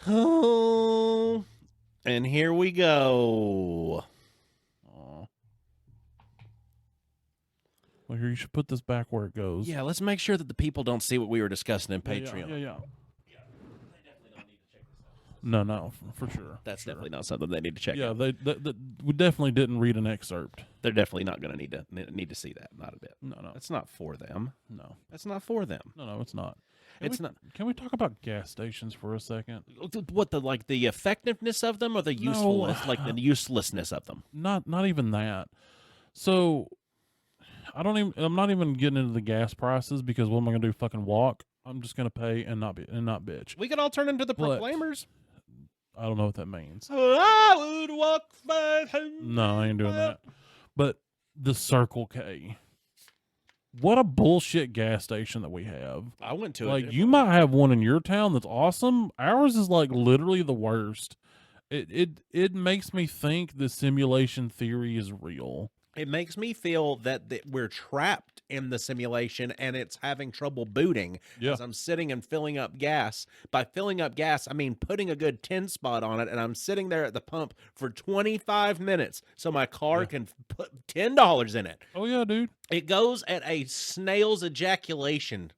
Oh, and here we go. Aw. Well, here, you should put this back where it goes. Yeah, let's make sure that the people don't see what we were discussing in Patreon. Yeah. No, for sure. That's sure. definitely not something they need to check Yeah, out. we definitely didn't read an excerpt. They're definitely not going to need to see that. Not a bit. No. That's not for them. No. That's not for them. No, it's not. Not. Can we talk about gas stations for a second? What the effectiveness of them, or the usefulness, like the uselessness of them? Not even that. So, I'm not even getting into the gas prices because what am I gonna do? Fucking walk? I'm just gonna pay and not bitch. We could all turn into the proclaimers. I don't know what that means. I would walk by home. No, I ain't doing that. But the Circle K. What a bullshit gas station that we have. I went to like, you might have one in your town that's awesome. Ours is like literally the worst. It makes me think the simulation theory is real. It makes me feel that we're trapped in the simulation and it's having trouble booting. Yeah. As I'm sitting and filling up gas. By filling up gas, I mean putting a good 10 spot on it, and I'm sitting there at the pump for 25 minutes so my car can put $10 in it. Oh, yeah, dude. It goes at a snail's ejaculation.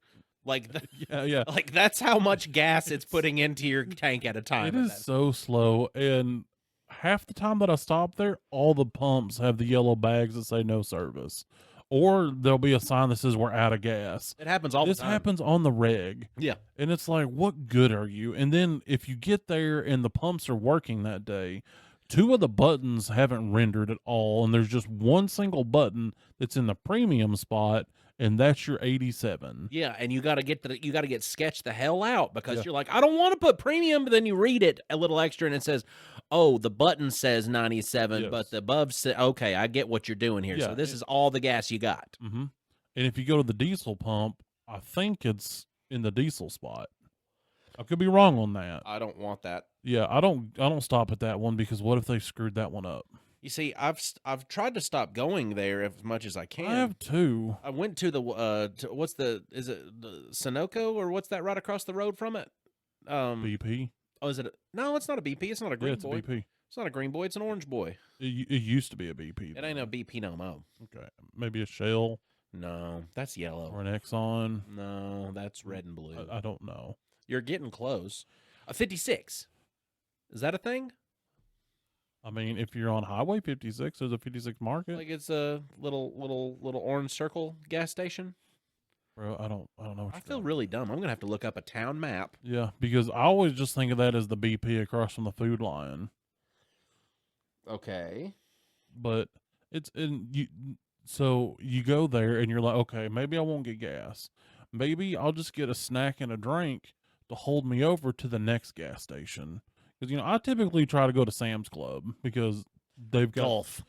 Like, yeah. Like, that's how much gas it's putting into your tank at a time. It is so slow, and half the time that I stop there, all the pumps have the yellow bags that say no service. Or there'll be a sign that says we're out of gas. It happens all the time. This happens on the reg. Yeah. And it's like, what good are you? And then if you get there and the pumps are working that day, 2 of the buttons haven't rendered at all, and there's just one single button that's in the premium spot, and that's your 87. Yeah, and you got to get sketched the hell out because you're like, I don't want to put premium, but then you read it a little extra and it says, oh, the button says 97, but the above says, okay, I get what you're doing here. So this is all the gas you got. Mm-hmm. And if you go to the diesel pump, I think it's in the diesel spot. I could be wrong on that. I don't want that. Yeah, I don't stop at that one because what if they screwed that one up? You see, I've tried to stop going there as much as I can. I have too. I went to the is it the Sunoco, or what's that right across the road from it? BP. Oh, is it? No, it's not a BP. It's not a green it's boy. a BP. It's not a green boy. It's an orange boy. It used to be a BP. It ain't a BP no more. Okay, maybe a Shell. No, that's yellow. Or an Exxon. No, that's red and blue. I don't know. You're getting close. A 56. Is that a thing? I mean, if you're on Highway 56, there's a 56 Market. Like it's a little orange circle gas station. Bro, I don't know. I feel really dumb. I'm gonna have to look up a town map. Yeah, because I always just think of that as the BP across from the Food Lion. Okay. But it's in you. So you go there and you're like, okay, maybe I won't get gas. Maybe I'll just get a snack and a drink to hold me over to the next gas station. Because, I typically try to go to Sam's Club because they've got Golf.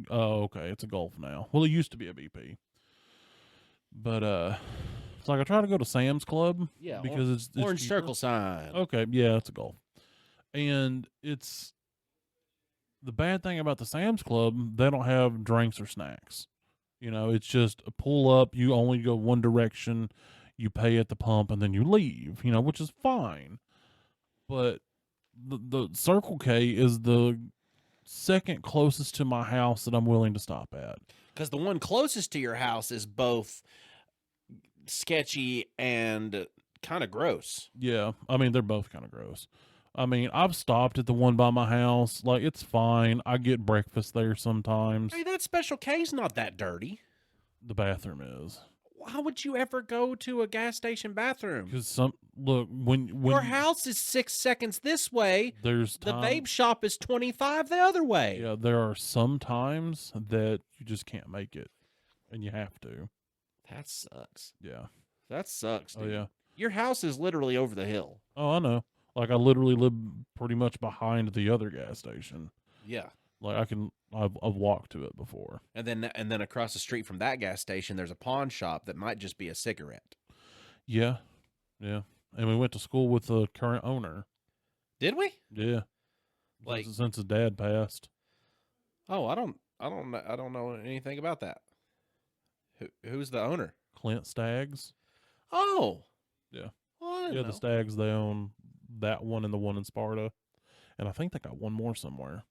Oh, okay. It's a Golf now. Well, it used to be a BP. But, it's like I try to go to Sam's Club. Yeah. Because it's orange cheaper. circle sign. Okay. Yeah, it's a Golf. And it's the bad thing about the Sam's Club, they don't have drinks or snacks. It's just a pull up. You only go one direction. You pay at the pump and then you leave, which is fine. But the Circle K is the second closest to my house that I'm willing to stop at. Because the one closest to your house is both sketchy and kind of gross. Yeah, I mean, they're both kind of gross. I mean, I've stopped at the one by my house. Like, it's fine. I get breakfast there sometimes. Hey, that Special K's not that dirty. The bathroom is. How would you ever go to a gas station bathroom? Because when your house is 6 seconds this way, there's the vape shop is 25 the other way. Yeah, there are some times that you just can't make it, and you have to. That sucks. Yeah, that sucks. Dude. Oh yeah, your house is literally over the hill. Oh, I know. Like, I literally live pretty much behind the other gas station. Yeah. Like, I've walked to it before. And then across the street from that gas station, there's a pawn shop that might just be a cigarette. Yeah. Yeah. And we went to school with the current owner. Did we? Yeah. Like, since his dad passed. Oh, I don't know anything about that. Who's the owner? Clint Staggs. Oh. Yeah. Well, the Staggs, they own that one and the one in Sparta, and I think they got one more somewhere.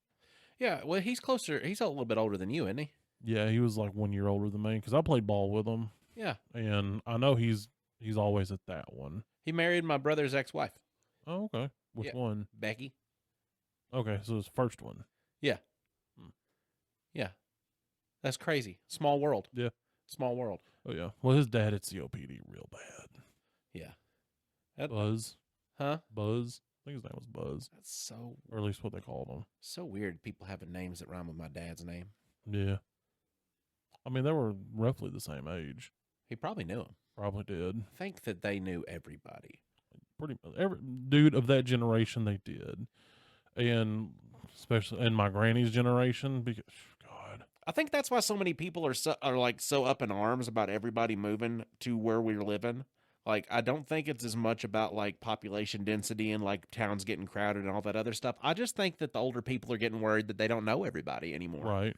Yeah, well, he's closer. He's a little bit older than you, isn't he? Yeah, he was like 1 year older than me because I played ball with him. Yeah, and I know he's always at that one. he married my brother's ex-wife. Oh, okay. Which one? Becky. Okay, so his first one. Yeah. Yeah. That's crazy. Small world. Yeah. Small world. Oh, yeah. Well, his dad had COPD real bad. Yeah. Buzz. Huh? Buzz. I think his name was Buzz. That's so... Or at least what they called him. So weird, people having names that rhyme with my dad's name. Yeah. I mean, they were roughly the same age. He probably knew him. Probably did. Think that they knew everybody. Pretty much. Every dude of that generation, they did. And especially in my granny's generation, because, God. I think that's why so many people are like so up in arms about everybody moving to where we're living. Like, I don't think it's as much about like population density and like towns getting crowded and all that other stuff. I just think that the older people are getting worried that they don't know everybody anymore. Right.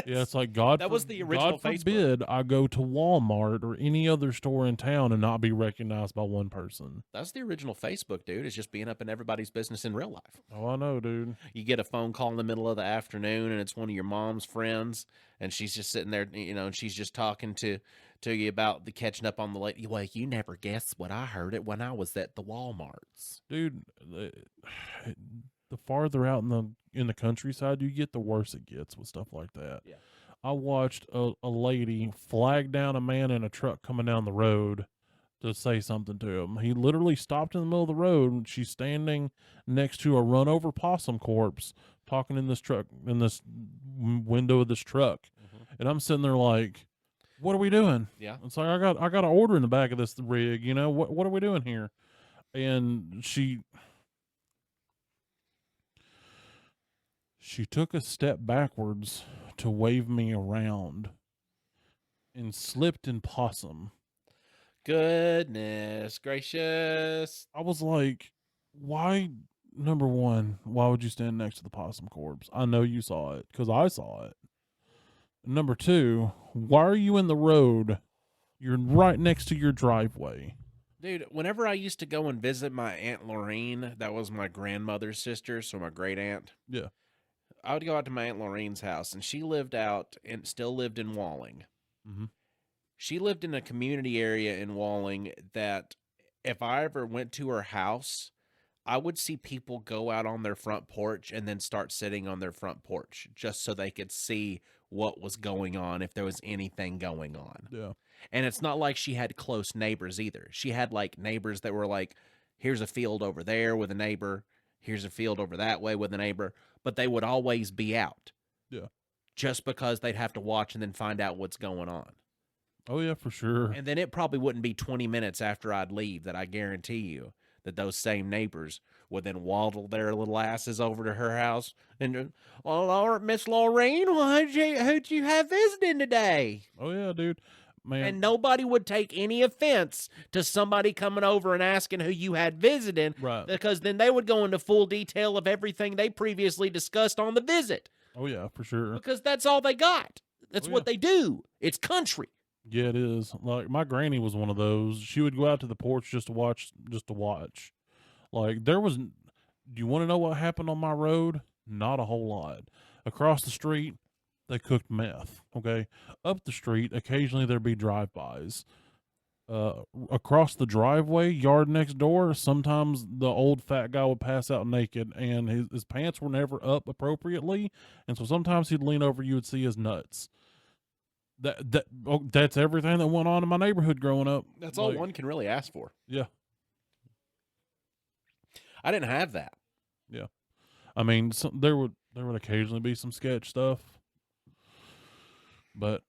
Yeah, it's like that was the original God Facebook. forbid I go to Walmart or any other store in town and not be recognized by one person. That's the original Facebook, dude. It's just being up in everybody's business in real life. Oh, I know, dude. You get a phone call in the middle of the afternoon, and it's one of your mom's friends, and she's just sitting there, and she's just talking to you about the catching up on the late. Well, you never guess what I heard it when I was at the Walmarts, dude. The farther out in the countryside you get, the worse it gets with stuff like that. Yeah. I watched a lady flag down a man in a truck coming down the road to say something to him. He literally stopped in the middle of the road, and she's standing next to a run-over possum corpse talking in this truck, in this window of this truck. Mm-hmm. And I'm sitting there like, what are we doing? Yeah. It's like, I got an order in the back of this rig, what are we doing here? And she took a step backwards to wave me around and slipped in possum. Goodness gracious. I was like, why, number one, why would you stand next to the possum corpse? I know you saw it because I saw it. Number two, why are you in the road? You're right next to your driveway. Dude, whenever I used to go and visit my Aunt Lorraine, that was my grandmother's sister, so my great aunt. Yeah. I would go out to my Aunt Lorraine's house, and she lived out and still lived in Walling. Mm-hmm. She lived in a community area in Walling that if I ever went to her house, I would see people go out on their front porch and then start sitting on their front porch just so they could see what was going on, if there was anything going on. Yeah. And it's not like she had close neighbors either. She had like neighbors that were like, here's a field over there with a neighbor. Here's a field over that way with a neighbor. But they would always be out. Yeah. Just because they'd have to watch and then find out what's going on. Oh, yeah, for sure. And then it probably wouldn't be 20 minutes after I'd leave that I guarantee you that those same neighbors would then waddle their little asses over to her house and, well, Miss Lorraine, who'd you have visiting today? Oh, yeah, dude. Man. And nobody would take any offense to somebody coming over and asking who you had visiting, right? Because then they would go into full detail of everything they previously discussed on the visit. Oh, yeah, for sure. Because that's all they got. That's what they do. It's country. Yeah, it is. Like, my granny was one of those. She would go out to the porch just to watch. Like, do you want to know what happened on my road? Not a whole lot. Across the street, they cooked meth, okay? Up the street, occasionally there'd be drive-bys. Across the driveway, yard next door, sometimes the old fat guy would pass out naked, and his pants were never up appropriately, and so sometimes he'd lean over, you would see his nuts. That's everything that went on in my neighborhood growing up. That's all one can really ask for. Yeah. I didn't have that. Yeah. I mean, there would occasionally be some sketch stuff. But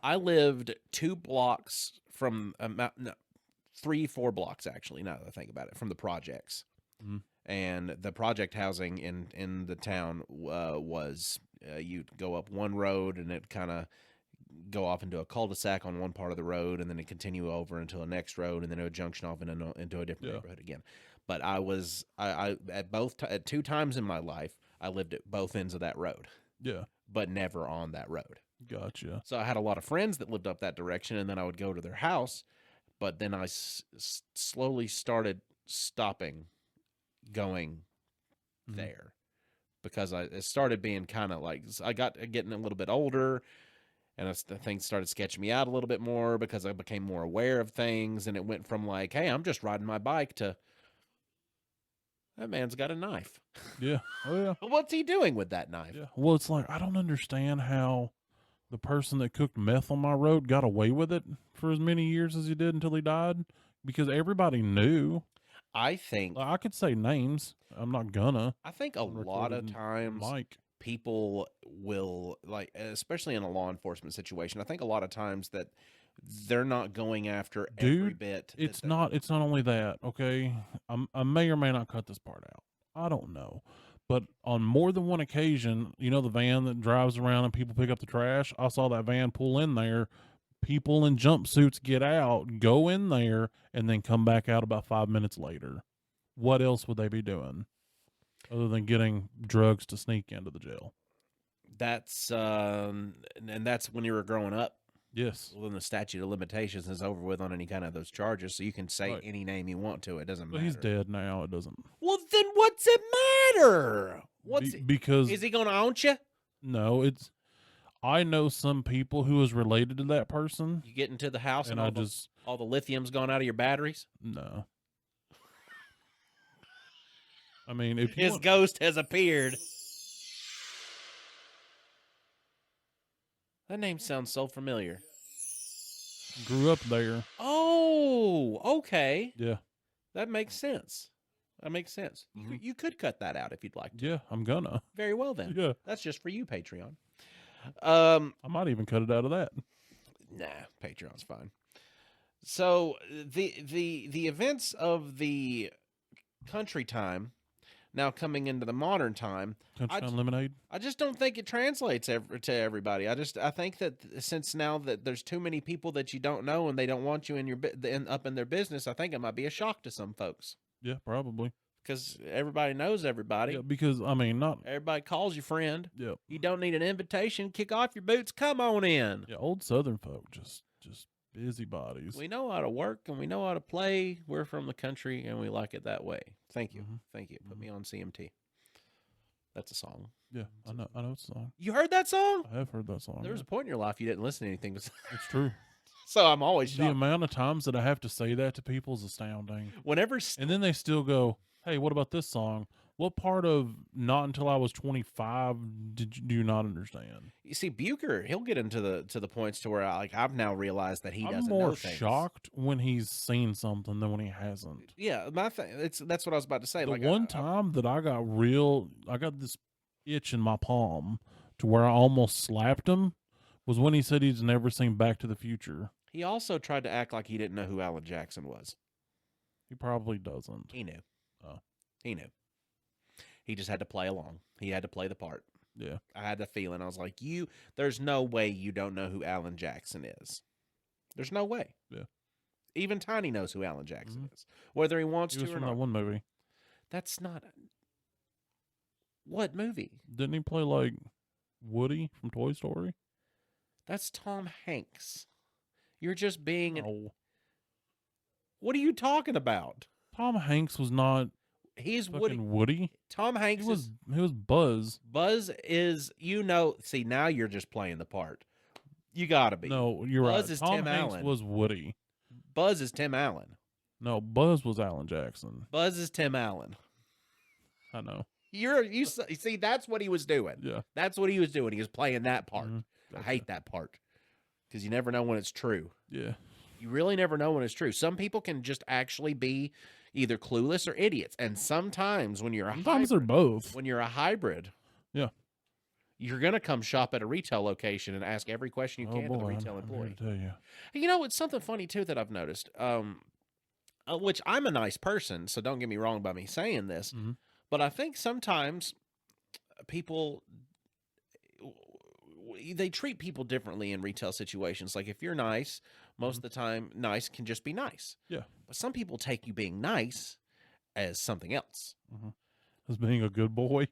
I lived 2 blocks from 3-4 blocks actually, now that I think about it, from the projects. Mm-hmm. And the project housing in the town was you'd go up one road and it kind of go off into a cul-de-sac on one part of the road, and then it continue over into the next road, and then it would junction off into a different neighborhood again. But I at 2 times in my life, I lived at both ends of that road. Yeah. But never on that road. Gotcha. So I had a lot of friends that lived up that direction, and then I would go to their house. But then I slowly started stopping going there because it started being kind of like I got getting a little bit older, and things started sketching me out a little bit more because I became more aware of things, and it went from like, hey, I'm just riding my bike to that man's got a knife. Yeah. Oh yeah. What's he doing with that knife? Yeah. Well, it's like I don't understand how the person that cooked meth on my road got away with it for as many years as he did until he died, because everybody knew. I think I could say names. I'm not gonna. I think a lot of times people will, like, especially in a law enforcement situation, I think a lot of times that they're not going after every bit. It's not only that, okay? I may or may not cut this part out. I don't know. But on more than one occasion, you know, the van that drives around and people pick up the trash, I saw that van pull in there. People in jumpsuits get out, go in there, and then come back out about 5 minutes later. What else would they be doing other than getting drugs to sneak into the jail? That's and that's when you were growing up. Yes. Well, then the statute of limitations is over with on any kind of those charges, so you can say any name you want to. It doesn't matter. He's dead now. It doesn't. Well, then what's it matter? Because is he going to own you? No, it's. I know some people who is related to that person. You get into the house and all the lithium's gone out of your batteries? No. I mean, if his ghost has appeared. That name sounds so familiar. Grew up there. Oh, okay. Yeah. That makes sense. Mm-hmm. You could cut that out if you'd like to. Yeah, I'm gonna. Very well then. Yeah. That's just for you, Patreon. I might even cut it out of that. Nah, Patreon's fine. So the events of the country time now coming into the modern time, Country Time Lemonade. I just don't think it translates to everybody. I think that since now that there's too many people that you don't know and they don't want you up in their business, I think it might be a shock to some folks. Yeah, probably. Because everybody knows everybody. Yeah, because I mean, not everybody calls you friend. Yeah. You don't need an invitation. Kick off your boots. Come on in. Yeah, old Southern folk just busybodies. We know how to work and we know how to play. We're from the country and we like it that way. Thank you. Mm-hmm. Thank you. Put me on CMT. That's a song. Yeah, I know it's a song. You heard that song? I have heard that song. There was a point in your life you didn't listen to anything. It's true. So I'm always shocked. The amount of times that I have to say that to people is astounding. And then they still go, hey, what about this song? What part of Not Until I Was 25 do you not understand? You see, Bucher, he'll get into the points to where I've now realized that he doesn't know things. I'm more shocked when he's seen something than when he hasn't. Yeah, that's what I was about to say. The one time that I got this itch in my palm to where I almost slapped him was when he said he's never seen Back to the Future. He also tried to act like he didn't know who Alan Jackson was. He probably doesn't. He knew. Oh, he knew. He just had to play along. He had to play the part. Yeah. I had the feeling. I was like, there's no way you don't know who Alan Jackson is. There's no way. Yeah. Even Tiny knows who Alan Jackson is. Whether he wants to or not. He was from that one movie. That's not... What movie? Didn't he play, like, Woody from Toy Story? That's Tom Hanks. You're just being... Oh. What are you talking about? Tom Hanks was not... He's Woody. Tom Hanks he was Buzz. Buzz is, see, now you're just playing the part. You gotta be. No, you're Buzz right. Is Tom Tim Hanks Allen. was Woody. Buzz is Tim Allen. No, Buzz was Alan Jackson. Buzz is Tim Allen. I know. You see, that's what he was doing. Yeah. That's what he was doing. He was playing that part. Mm-hmm. I hate that part. Because you never know when it's true. Yeah. You really never know when it's true. Some people can just actually be either clueless or idiots. And sometimes when you're sometimes they're both. When you're a hybrid, yeah, you're gonna come shop at a retail location and ask every question you can to the retail employee. I'm here to tell you. You know, it's something funny too that I've noticed. Which I'm a nice person, so don't get me wrong by me saying this, but I think sometimes people they treat people differently in retail situations. Like if you're nice, most of the time, nice can just be nice. Yeah. But some people take you being nice as something else. As being a good boy.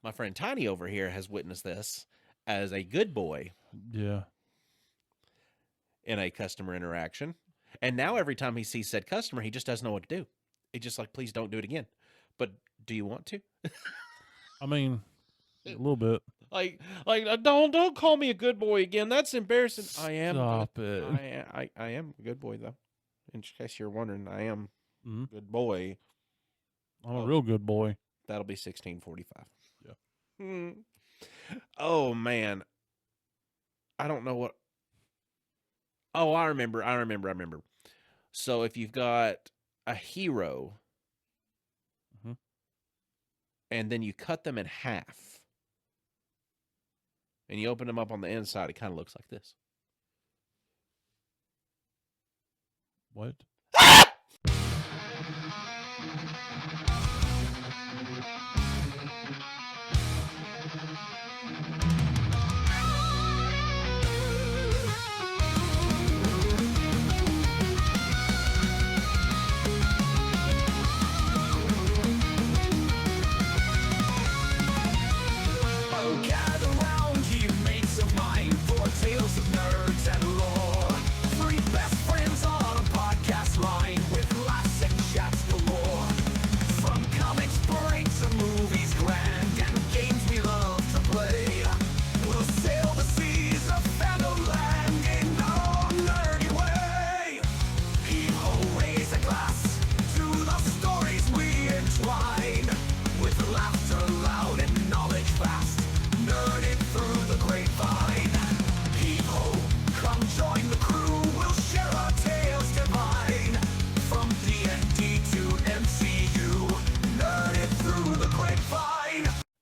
My friend Tiny over here has witnessed this as a good boy. Yeah. In a customer interaction. And now every time he sees said customer, he just doesn't know what to do. It's just like, please don't do it again. But do you want to? I mean, a little bit. Like, don't call me a good boy again. That's embarrassing. I am. Stop it. I am a good boy though. In case you're wondering, I am Mm-hmm. a good boy. I'm a real good boy. That'll be 1645. Yeah. Oh man, I don't know what. Oh, I remember. So if you've got a hero, mm-hmm. and then you cut them in half, and you open them up on the inside, it kind of looks like this. What?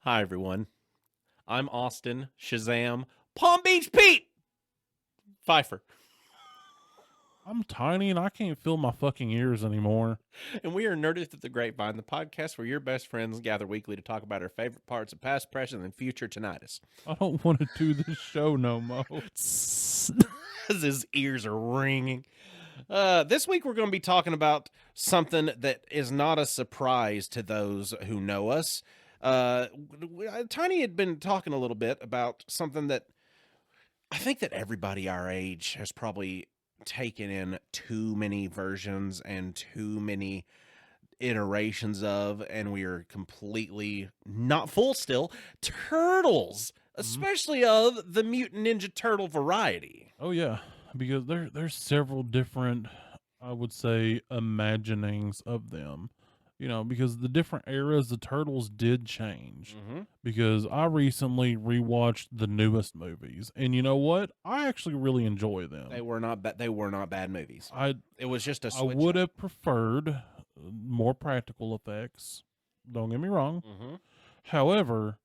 Hi, everyone. I'm Austin Shazam Palm Beach Pete Pfeiffer. I'm tiny and I can't feel my fucking ears anymore. And we are Nerded Through the Grapevine, the podcast where your best friends gather weekly to talk about our favorite parts of past, present, and future tinnitus. I don't want to do this show no more. His ears are ringing. This week we're going to be talking about something that is not a surprise to those who know us. Tiny had been talking a little bit about something that I think that everybody our age has probably taken in too many versions and too many iterations of, and we are completely not full still. Turtles, especially of the Mutant Ninja Turtle variety. Oh yeah, because there's several different, I would say, imaginings of them. You know, because the different eras, the Turtles did change. Mm-hmm. Because I recently rewatched the newest movies, and you know what? I actually really enjoy them. They were not bad movies. It was just a I would have preferred more practical effects. Don't get me wrong. Mm-hmm. However,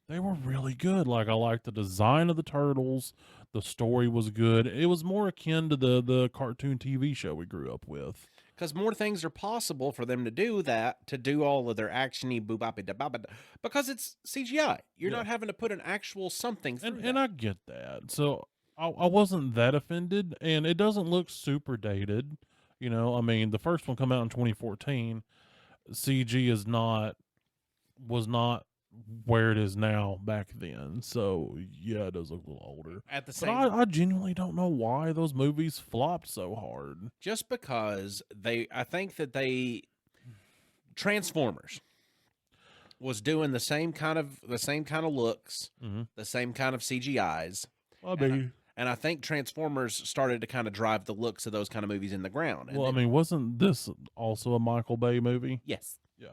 they were really good. Like, I liked the design of the Turtles. The story was good. It was more akin to the cartoon TV show we grew up with. Because more things are possible for them to do all of their actiony boop-boppy because it's CGI. You're not having to put an actual something through and I get that. So I wasn't that offended, and it doesn't look super dated. You know, I mean, the first one come out in 2014. CG was not where it is now back then. So yeah, it does look a little older. At the same, I genuinely don't know why those movies flopped so hard. Just because I think that Transformers was doing the same kind of looks, the same kind of CGIs. And I think Transformers started to kind of drive the looks of those kind of movies in the ground. Well, I mean, wasn't this also a Michael Bay movie? Yes. Yeah.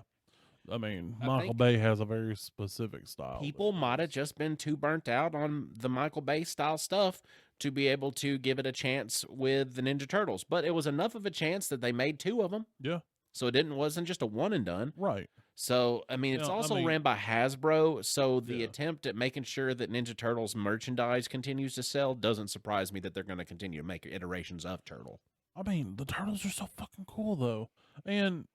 I mean, Michael Bay has a very specific style. People might have just been too burnt out on the Michael Bay style stuff to be able to give it a chance with the Ninja Turtles. But it was enough of a chance that they made two of them. Yeah. So it wasn't just a one and done. Right. So, I mean, it's also ran by Hasbro. So the attempt at making sure that Ninja Turtles merchandise continues to sell doesn't surprise me that they're going to continue to make iterations of Turtle. I mean, the Turtles are so fucking cool, though. And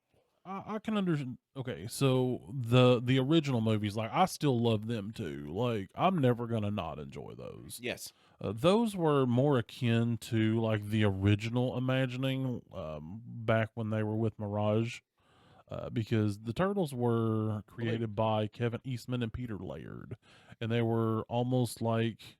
I can understand. Okay, so the original movies, like, I still love them too. Like, I'm never gonna not enjoy those. Yes, those were more akin to like the original imagining back when they were with Mirage, because the Turtles were created by Kevin Eastman and Peter Laird, and they were almost like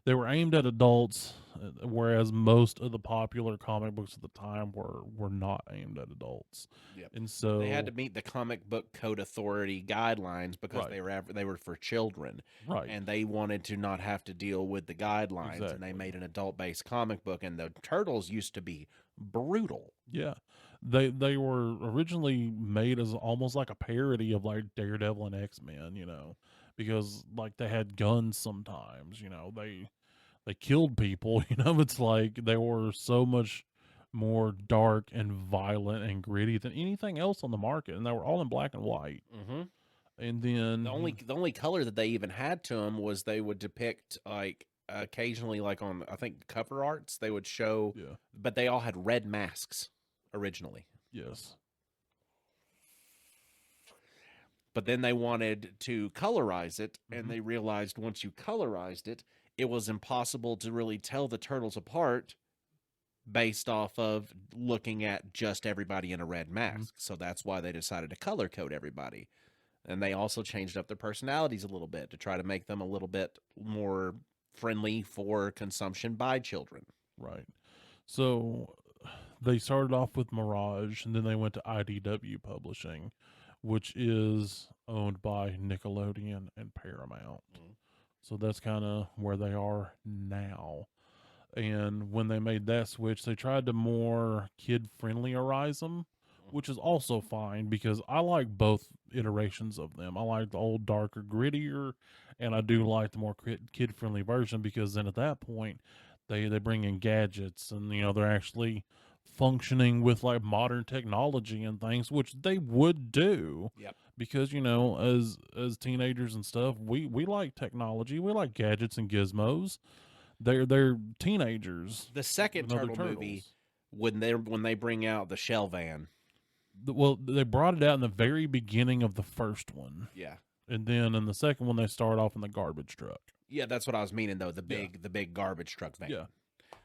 They were aimed at adults, whereas most of the popular comic books at the time were not aimed at adults. Yep. And so they had to meet the comic book code authority guidelines because they were for children, right, and they wanted to not have to deal with the guidelines. Exactly. And they made an adult-based comic book. And the Turtles used to be brutal. Yeah. They were originally made as almost like a parody of like Daredevil and X-Men, you know, because like they had guns sometimes, you know, they killed people, you know, it's like they were so much more dark and violent and gritty than anything else on the market, and they were all in black and white. Mm-hmm. And then the only color that they even had to them was they would depict like occasionally, like on I think cover arts, they would show, but they all had red masks originally. Yes. But then they wanted to colorize it, and they realized once you colorized it, it was impossible to really tell the turtles apart based off of looking at just everybody in a red mask. So that's why they decided to color code everybody. And they also changed up their personalities a little bit to try to make them a little bit more friendly for consumption by children. Right. So they started off with Mirage, and then they went to IDW Publishing, which is owned by Nickelodeon and Paramount. So that's kind of where they are now. And when they made that switch, they tried to more kid-friendlyize them, which is also fine because I like both iterations of them. I like the old, darker, grittier, and I do like the more kid-friendly version because then at that point, they bring in gadgets and, you know, they're actually functioning with like modern technology and things, which they would do. Yep. Because, you know, as teenagers and stuff, we like technology. We like gadgets and gizmos. They're teenagers. The second Turtle movie, when they bring out the shell van. Well, they brought it out in the very beginning of the first one. Yeah. And then in the second one, they start off in the garbage truck. Yeah, that's what I was meaning though. The big garbage truck van. Yeah.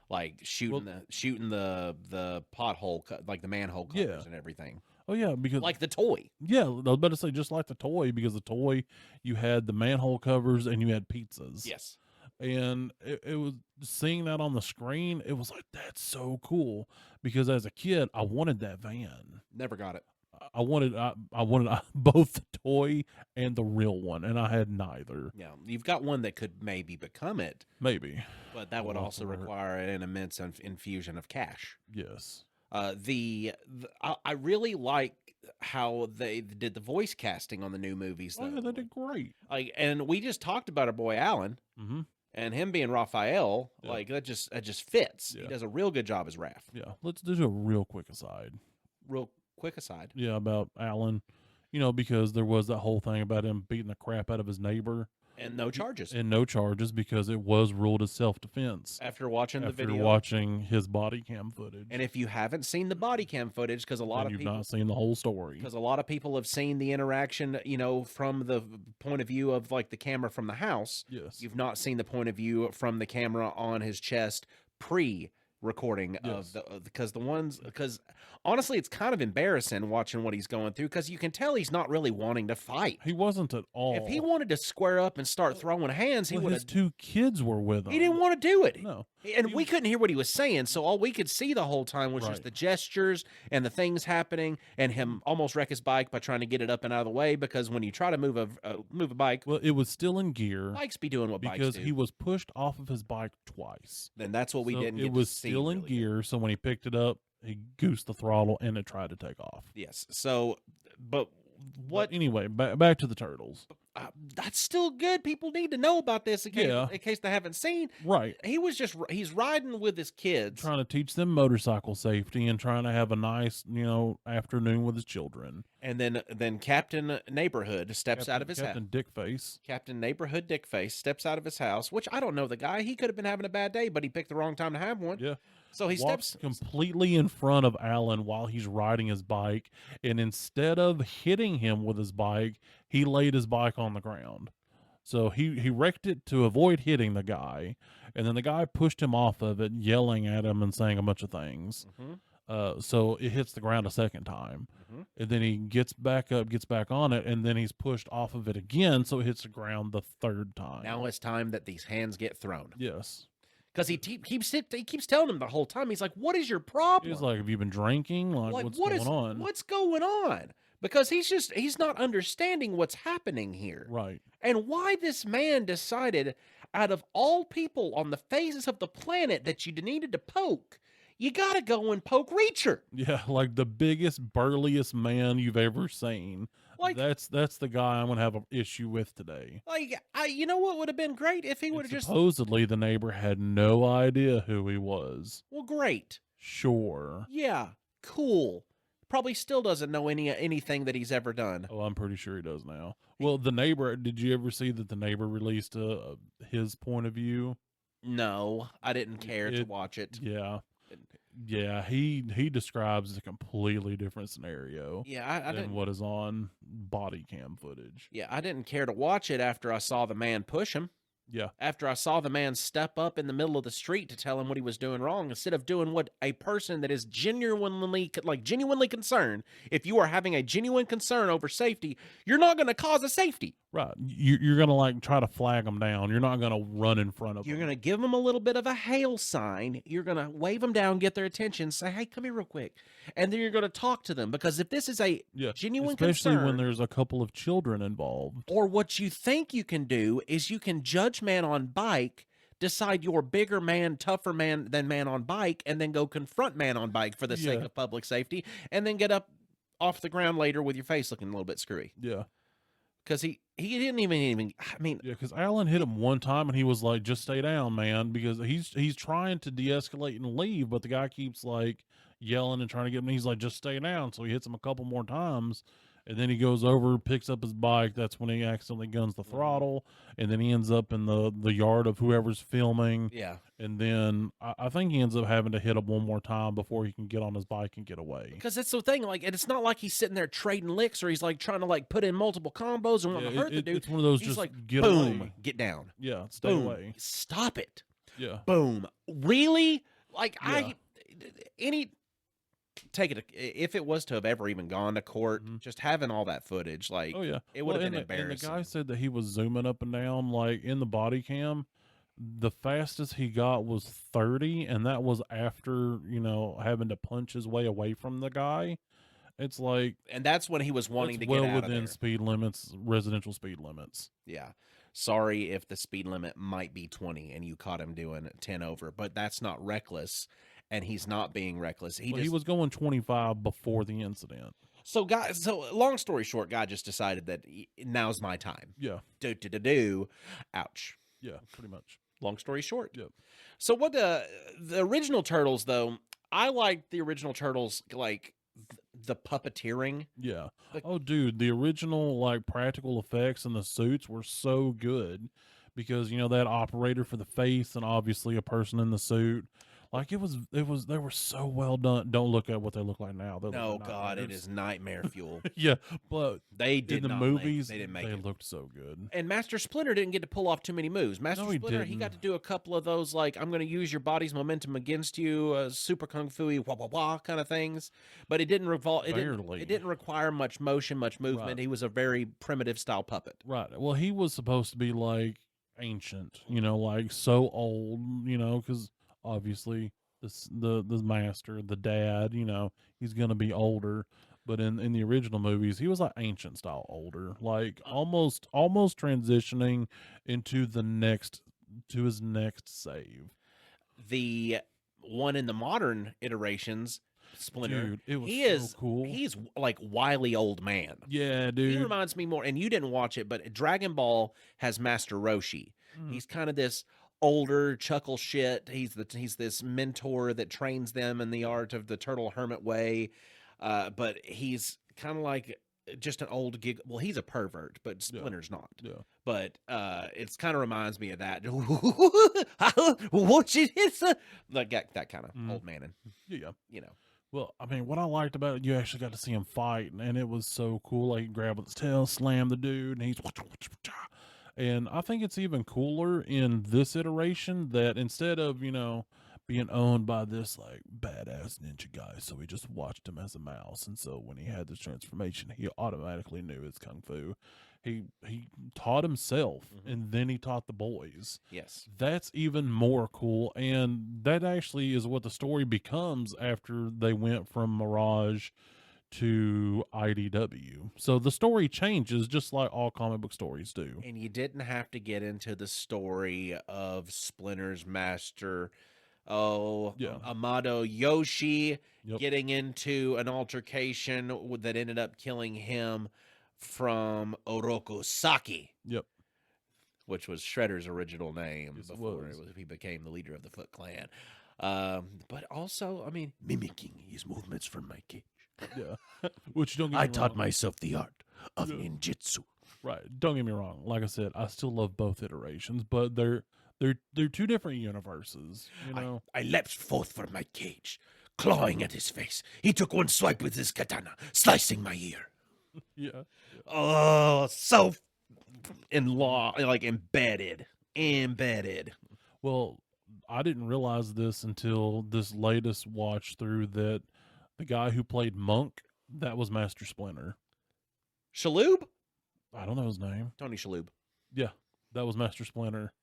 Like shooting the pothole, like the manhole covers and everything. Oh yeah, because like the toy. Yeah, I was about to say just like the toy, because the toy you had the manhole covers and you had pizzas. Yes. And it was seeing that on the screen, it was like, that's so cool. Because as a kid, I wanted that van. Never got it. I wanted both the toy and the real one, and I had neither. Yeah, you've got one that could maybe become it. Maybe. But that would also require an immense infusion of cash. Yes. I really like how they did the voice casting on the new movies. Oh, yeah, they did great. Like, and we just talked about our boy Alan, and him being Raphael. Yeah. Like that just fits. Yeah. He does a real good job as Raph. Yeah, let's do a real quick aside. Yeah, about Alan. You know, because there was that whole thing about him beating the crap out of his neighbor. And no charges. Because it was ruled as self-defense. After watching the video. After watching his body cam footage. And if you haven't seen the body cam footage, because a lot of people... you've not seen the whole story. Because a lot of people have seen the interaction, you know, from the point of view of, like, the camera from the house. Yes. You've not seen the point of view from the camera on his chest pre-recording of the... Because honestly, it's kind of embarrassing watching what he's going through, because you can tell he's not really wanting to fight. He wasn't at all. If he wanted to square up and start throwing hands, he would have... His two kids were with him. He didn't want to do it. No. And we couldn't hear what he was saying, so all we could see the whole time was just the gestures and the things happening, and him almost wreck his bike by trying to get it up and out of the way, because when you try to move a bike... Well, it was still in gear. Bikes be doing what bikes do. Because he was pushed off of his bike twice. Then that's what we didn't get to see. It was still in gear, so when he picked it up, he goosed the throttle and it tried to take off. Yes. So, but what? But anyway, back to the Turtles. That's still good. People need to know about this in case they haven't seen. Right. He's riding with his kids, trying to teach them motorcycle safety and trying to have a nice, you know, afternoon with his children. And then Captain Neighborhood steps out of his house. Captain Dickface. Captain Neighborhood Dickface steps out of his house, which I don't know the guy. He could have been having a bad day, but he picked the wrong time to have one. Yeah. So he steps completely in front of Alan while he's riding his bike, and instead of hitting him with his bike, he laid his bike on the ground. So he wrecked it to avoid hitting the guy, and then the guy pushed him off of it, yelling at him and saying a bunch of things. So it hits the ground a second time, and then he gets back up, gets back on it, and then he's pushed off of it again, so it hits the ground the third time. Now it's time that these hands get thrown. Yes. Because he keeps telling him the whole time. He's like, "What is your problem?" He's like, "Have you been drinking? Like what's going on? What's going on?" Because he's not understanding what's happening here. Right. And why this man decided, out of all people on the faces of the planet that you needed to poke, you got to go and poke Reacher. Yeah, like the biggest, burliest man you've ever seen. Like that's the guy I'm gonna have an issue with today. Like, you know what would have been great if he would have just supposedly the neighbor had no idea who he was. Well, great. Sure. Yeah, cool. Probably still doesn't know anything that he's ever done. Oh, I'm pretty sure he does now. Well, the neighbor, did you ever see that the neighbor released his point of view? No, I didn't care to watch it. Yeah. Yeah, he describes a completely different scenario than what is on body cam footage. Yeah, I didn't care to watch it after I saw the man push him. Yeah. After I saw the man step up in the middle of the street to tell him what he was doing wrong, instead of doing what a person that is genuinely concerned, if you are having a genuine concern over safety, you're not going to cause a safety. Right. You're going to like try to flag them down. You're not going to run in front of them. You're going to give them a little bit of a hail sign. You're going to wave them down, get their attention, say, "Hey, come here real quick." And then you're going to talk to them, because if this is a genuine concern. Especially when there's a couple of children involved. Or what you think you can do is you can judge man on bike, decide you're bigger man, tougher man than man on bike, and then go confront man on bike for the sake of public safety, and then get up off the ground later with your face looking a little bit screwy. Yeah. Because he didn't even, I mean. Yeah, because Alan hit him one time, and he was like, "Just stay down, man," because he's trying to de-escalate and leave, but the guy keeps like yelling and trying to get him. He's like, "Just stay down." So he hits him a couple more times, and then he goes over, picks up his bike. That's when he accidentally guns the throttle, and then he ends up in the yard of whoever's filming. Yeah. And then I think he ends up having to hit him one more time before he can get on his bike and get away. Because that's the thing, like, and it's not like he's sitting there trading licks, or he's like trying to like put in multiple combos and want to hurt the dude. It's one of those, he's just like, get boom, away. Get down. Yeah, stay boom, away. Stop it. Yeah. Boom. Really? Like, Yeah. if it was to have ever even gone to court, just having all that footage, like, Oh yeah, it would have been embarrassing. And the guy said that he was zooming up and down, like in the body cam. The fastest he got was 30, and that was after, having to punch his way away from the guy. It's like, and that's when he was wanting to get out of there. Well within speed limits, residential speed limits. Yeah. Sorry if the speed limit might be 20 and you caught him doing 10 over, but that's not reckless, and he's not being reckless. He was going 25 before the incident. So long story short, guy just decided that now's my time. Yeah. Ouch. Yeah, pretty much. Long story short. Yep. So what the original Turtles, though, I like the original Turtles, like the puppeteering. Yeah. Oh, dude, the original like practical effects and the suits were so good, because that operator for the face and obviously a person in the suit. Like they were so well done. Don't look at what they look like now. No, God, it is nightmare fuel. Yeah, but they did in the movies. They didn't make it. They looked so good. And Master Splinter didn't get to pull off too many moves. Splinter, he got to do a couple of those, like, I'm going to use your body's momentum against you, super kung fu-y, wah wah wah kind of things. But it didn't revolve. It didn't require much motion, much movement. Right. He was a very primitive style puppet. Right. Well, he was supposed to be like ancient, like so old, because obviously the master, the dad, he's gonna be older. But in the original movies, he was like ancient style older, like almost transitioning into his next save. The one in the modern iterations, Splinter, dude, it was so cool. He's like wily old man. Yeah, dude. He reminds me more, and you didn't watch it, but Dragon Ball has Master Roshi. He's kind of this older chuckle shit. He's this mentor that trains them in the art of the turtle hermit way. But he's kind of like just an old gig. Well, he's a pervert, but Splinter's not. Yeah. But it's kind of reminds me of that. Like that kind of old man. Yeah. Well, I mean, what I liked about it, you actually got to see him fight, and it was so cool. Like, he grabbed with his tail, slam the dude, and he's. And I think it's even cooler in this iteration that instead of, being owned by this like badass ninja guy, so he just watched him as a mouse. And so when he had this transformation, he automatically knew his kung fu. He taught himself, and then he taught the boys. Yes, that's even more cool, and that actually is what the story becomes after they went from Mirage to IDW. So the story changes just like all comic book stories do. and you didn't have to get into the story of Splinter's master, Amado Yoshi, getting into an altercation that ended up killing him from Oroku Saki. Yep. Which was Shredder's original name before he became the leader of the Foot Clan. But also, I mean, mimicking his movements from my cage. Yeah. Which don't get me I wrong. taught myself the art of ninjutsu. Right. Don't get me wrong. Like I said, I still love both iterations, but they're two different universes. You know, I leapt forth from my cage, clawing at his face. He took one swipe with his katana, slicing my ear. Yeah. Oh, so embedded. Well, I didn't realize this until this latest watch through that the guy who played Monk, that was Master Splinter. Shalhoub? I don't know his name. Tony Shalhoub. Yeah, that was Master Splinter.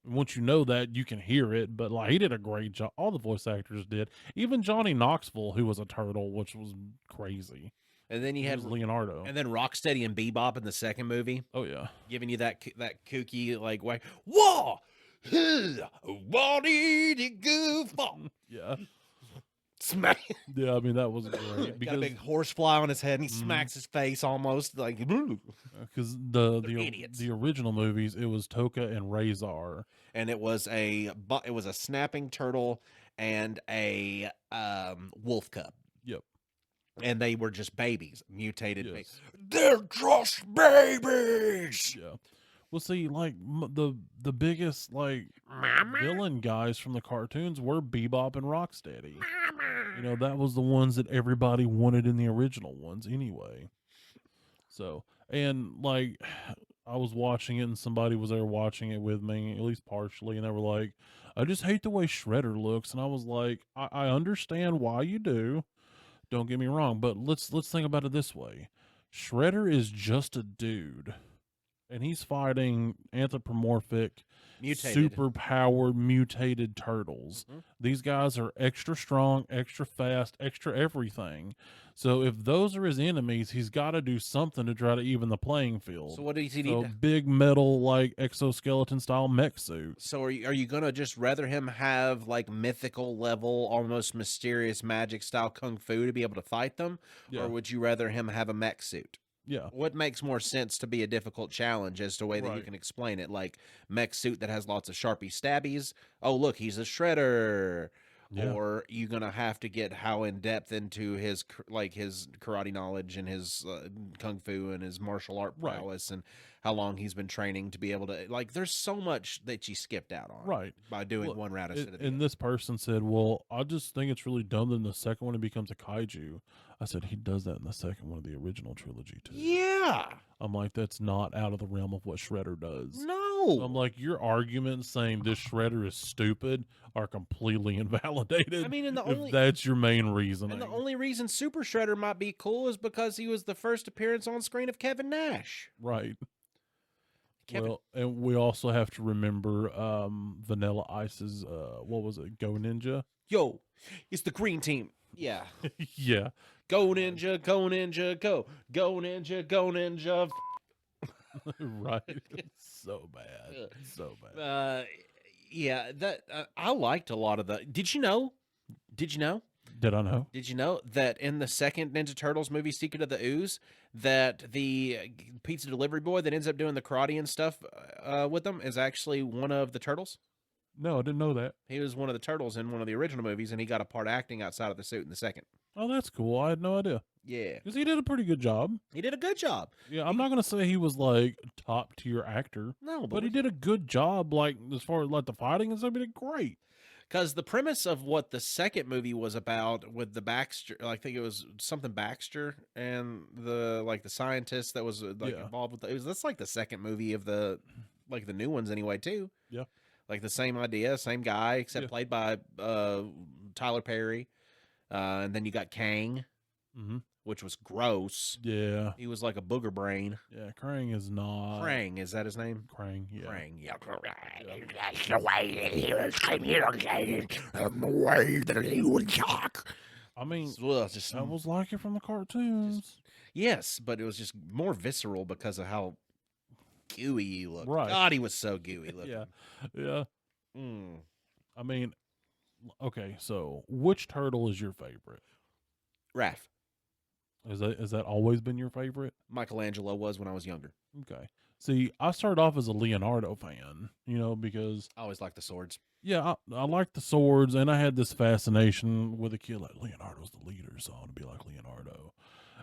Once you know that, you can hear it, but like he did a great job. All the voice actors did. Even Johnny Knoxville, who was a turtle, which was crazy. And then you had Leonardo. And then Rocksteady and Bebop in the second movie. Oh yeah, giving you that kooky like way. Whoa, what did you goof on? Yeah. Smack. Yeah, I mean that was great. Got a big horsefly on his head, and he smacks his face almost like. Because the original movies, it was Toka and Razor, and it was a snapping turtle and a wolf cub. Yep. And they were just babies, mutated. Yes. They're just babies. Yeah. Well, see, like the biggest like villain guys from the cartoons were Bebop and Rocksteady. You know, that was the ones that everybody wanted in the original ones anyway. So, and like I was watching it and somebody was there watching it with me, at least partially, and they were like, I just hate the way Shredder looks. And I was like, I understand why you do. Don't get me wrong, but let's think about it this way. Shredder is just a dude. And he's fighting anthropomorphic, super powered, mutated turtles. These guys are extra strong, extra fast, extra everything. So if those are his enemies, he's got to do something to try to even the playing field. So what does he need? Big metal, like exoskeleton style mech suit. So are you gonna just rather him have like mythical level, almost mysterious magic style kung fu to be able to fight them, or would you rather him have a mech suit? Yeah. What makes more sense to be a difficult challenge as to a way that you can explain it? Like mech suit that has lots of Sharpie stabbies. Oh, look, he's a shredder. Yeah. Or you going to have to get how in depth into his karate knowledge and his kung fu and his martial art prowess and how long he's been training to be able to, like, there's so much that you skipped out on by doing one route instead of the other. And this person said, well, I just think it's really dumb that in the second one it becomes a kaiju. I said, he does that in the second one of the original trilogy too. Yeah. I'm like, that's not out of the realm of what Shredder does. No. So I'm like, your arguments saying this Shredder is stupid are completely invalidated. I mean, if that's your main reasoning. And the only reason Super Shredder might be cool is because he was the first appearance on screen of Kevin Nash. Right. Well, and we also have to remember Vanilla Ice's, what was it, Go Ninja? Yo, it's the green team. Yeah. Yeah. Go Ninja, go Ninja, go. Go Ninja, go Ninja. Right. It's so bad. So bad. Yeah, that I liked a lot of the. Did you know? Did I know? Did you know that in the second Ninja Turtles movie, Secret of the Ooze, that the pizza delivery boy that ends up doing the karate and stuff with them is actually one of the turtles? No, I didn't know that. He was one of the turtles in one of the original movies, and he got a part acting outside of the suit in the second. Oh, that's cool. I had no idea. Yeah. Because he did a pretty good job. He did a good job. Yeah, I'm not going to say he was, like, top-tier actor. No, but he did a good job, like, as far as, like, the fighting and stuff, he did great. Because the premise of what the second movie was about with the Baxter, I think it was something Baxter and the scientist that was involved with that's like the second movie of the new ones anyway too. Yeah. Like the same idea, same guy, except played by Tyler Perry. And then you got Kang, which was gross. Yeah. He was like a booger brain. Yeah, Krang is not. Krang, is that his name? Krang, yeah. Krang, yeah. That's the way that he would talk. I mean, Well, just, that was like it from the cartoons. Yes, but it was just more visceral because of how gooey he looked. Right. God, he was so gooey looking. Yeah. Yeah. Mm. I mean, okay, so which turtle is your favorite? Raph. Has that always been your favorite? Michelangelo was when I was younger. Okay. See, I started off as a Leonardo fan, because I always liked the swords. yeah, I like the swords, and I had this fascination with a kid like Leonardo's the leader, so I want to be like Leonardo.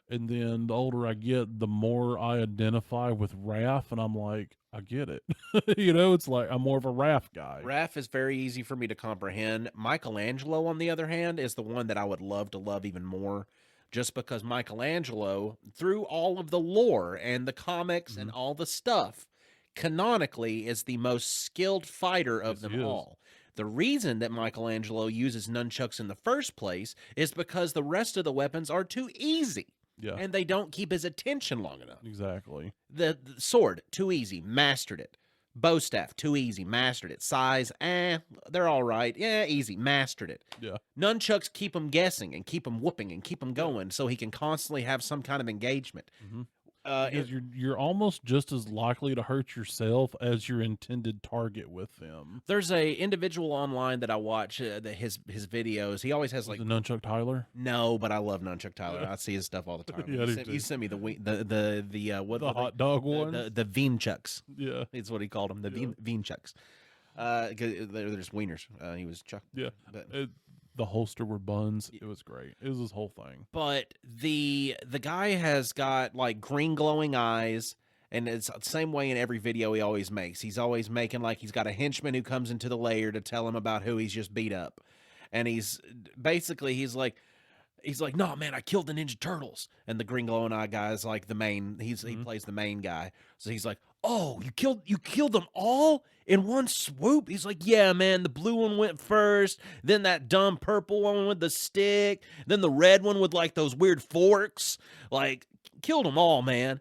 And then the older I get, the more I identify with Raph, and I'm like, I get it. It's like I'm more of a Raph guy. Raph is very easy for me to comprehend. Michelangelo, on the other hand, is the one that I would love to love even more, just because Michelangelo, through all of the lore and the comics and all the stuff, canonically is the most skilled fighter of them all. The reason that Michelangelo uses nunchucks in the first place is because the rest of the weapons are too easy. Yeah. And they don't keep his attention long enough. Exactly. The sword, too easy, mastered it. Bow staff, too easy, mastered it. Size, they're all right. Yeah, easy, mastered it. Yeah. Nunchucks keep him guessing and keep him whooping and keep him going so he can constantly have some kind of engagement. Because you're almost just as likely to hurt yourself as your intended target with them. There's a individual online that I watch that his videos. He always has like the Nunchuck Tyler. No, but I love Nunchuck Tyler. I see his stuff all the time. Yeah, you sent me the hot dog one. The Veenchucks. Yeah, it's what he called them. The Veenchucks. They're just wieners. He was Chuck. Yeah, but the holster were buns. It was great. It was this whole thing. But the guy has got like green glowing eyes, and it's the same way in every video he always makes. He's always making like he's got a henchman who comes into the lair to tell him about who he's just beat up. And he's like, no, man, I killed the Ninja Turtles. And the green glowing eye guy is like the main, he plays the main guy. So he's like, oh, you killed them all in one swoop? He's like, yeah, man, the blue one went first, then that dumb purple one with the stick, then the red one with like those weird forks. Like, killed them all, man.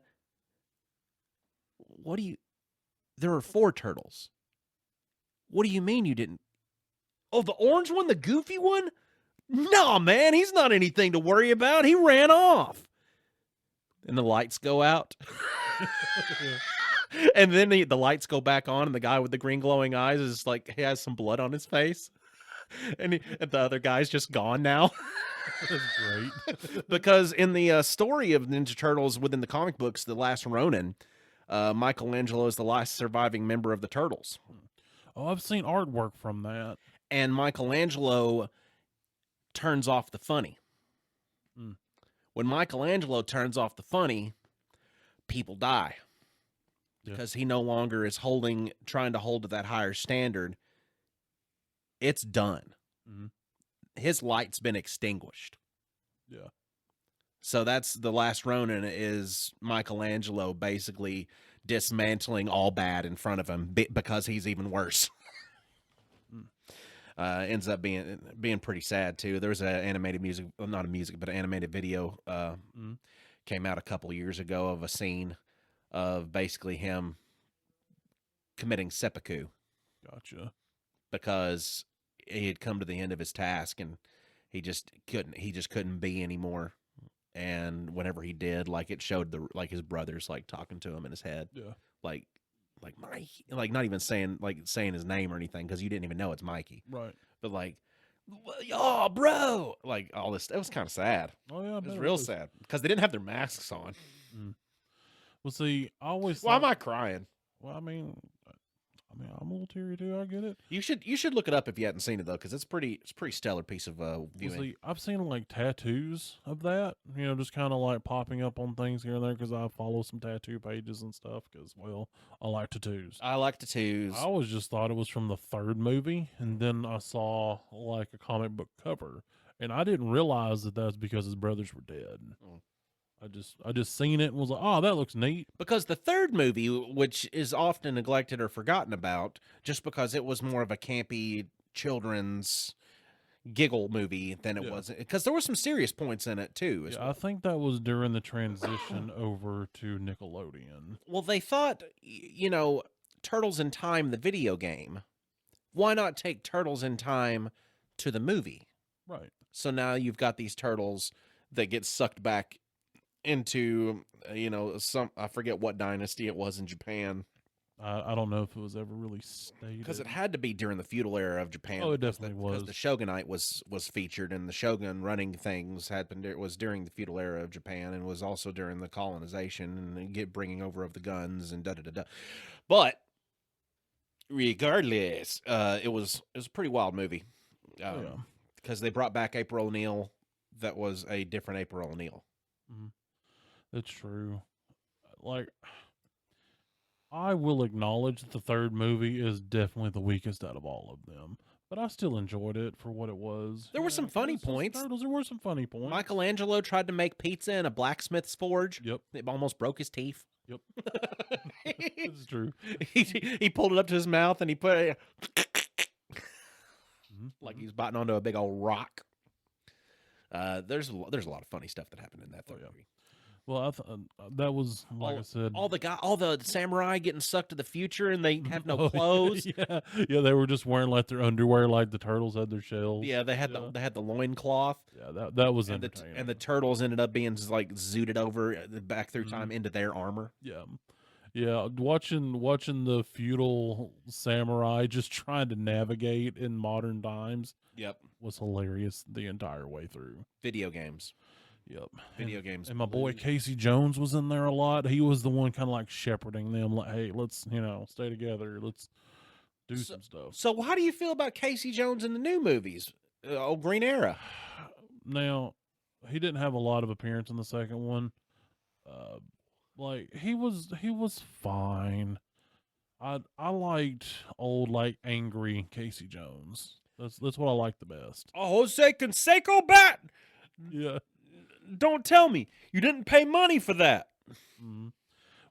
There are 4 turtles. What do you mean you didn't? Oh, the orange one, the goofy one? No, man, he's not anything to worry about. He ran off. And the lights go out. And then the lights go back on, and the guy with the green glowing eyes is like, he has some blood on his face. And the other guy's just gone now. That's great. Because in the story of Ninja Turtles within the comic books, The Last Ronin, Michelangelo is the last surviving member of the Turtles. Oh, I've seen artwork from that. And Michelangelo turns off the funny. When Michelangelo turns off the funny, people die. Because he no longer is trying to hold to that higher standard. It's done. His light's been extinguished. Yeah. So that's The Last Ronin, is Michelangelo basically dismantling all bad in front of him because he's even worse. Ends up being pretty sad too. There was an animated animated video came out a couple years ago of a scene of basically him committing seppuku. Gotcha. Because he had come to the end of his task and he just couldn't be anymore. And whenever he did, like, it showed his brothers like talking to him in his head. Yeah. Like Mikey, like not even saying his name or anything, because you didn't even know it's Mikey. Right. But like, oh, bro, like all this. It was kind of sad. Oh yeah, it was real sad because they didn't have their masks on. Well, see, I always. Why am I crying? Well, I mean, I'm a little teary too. I get it. You should look it up if you hadn't seen it though, because it's a pretty stellar piece of viewing. Well, see, I've seen like tattoos of that. Just kind of like popping up on things here and there because I follow some tattoo pages and stuff. Because I like tattoos. I like tattoos. I always just thought it was from the 3rd movie, and then I saw like a comic book cover, and I didn't realize that that's because his brothers were dead. I just seen it and was like, oh, that looks neat. Because the third movie, which is often neglected or forgotten about, just because it was more of a campy children's giggle movie than it was, because there were some serious points in it too. Yeah, I think that was during the transition over to Nickelodeon. Well, they thought, Turtles in Time, the video game. Why not take Turtles in Time to the movie? Right. So now you've got these turtles that get sucked back into, I forget what dynasty it was in Japan. I don't know if it was ever really stated. Because it had to be during the feudal era of Japan. Oh, it definitely was. Because the shogunate was featured, and the shogun running things was during the feudal era of Japan, and was also during the colonization and bringing over of the guns and da-da-da-da. But regardless, it was a pretty wild movie. Because they brought back April O'Neil. That was a different April O'Neil. Mm-hmm. That's true. Like, I will acknowledge that the third movie is definitely the weakest out of all of them, but I still enjoyed it for what it was. There were some funny points. There were some funny points. Michelangelo tried to make pizza in a blacksmith's forge. Yep. It almost broke his teeth. Yep. It's true. He pulled it up to his mouth and he put it like he's biting onto a big old rock. There's a lot of funny stuff that happened in that third movie. Well, that was, like I said, all the samurai getting sucked to the future, and they have no clothes. Yeah, they were just wearing like their underwear, like the turtles had their shells. Yeah, they had the loincloth. Yeah, that was entertaining. And the turtles ended up being just like zooted over back through time into their armor. Yeah, watching the feudal samurai just trying to navigate in modern times. Yep, was hilarious the entire way through. Video games. Yep. Video games. And my boy Casey Jones was in there a lot. He was the one kind of like shepherding them, like, hey, let's, stay together. Let's do some stuff. So how do you feel about Casey Jones in the new movies? Green Era. Now, he didn't have a lot of appearance in the second one. Like he was fine. I liked old, like, angry Casey Jones. That's what I like the best. Jose Canseco bat. Yeah. Don't tell me you didn't pay money for that. Mm-hmm.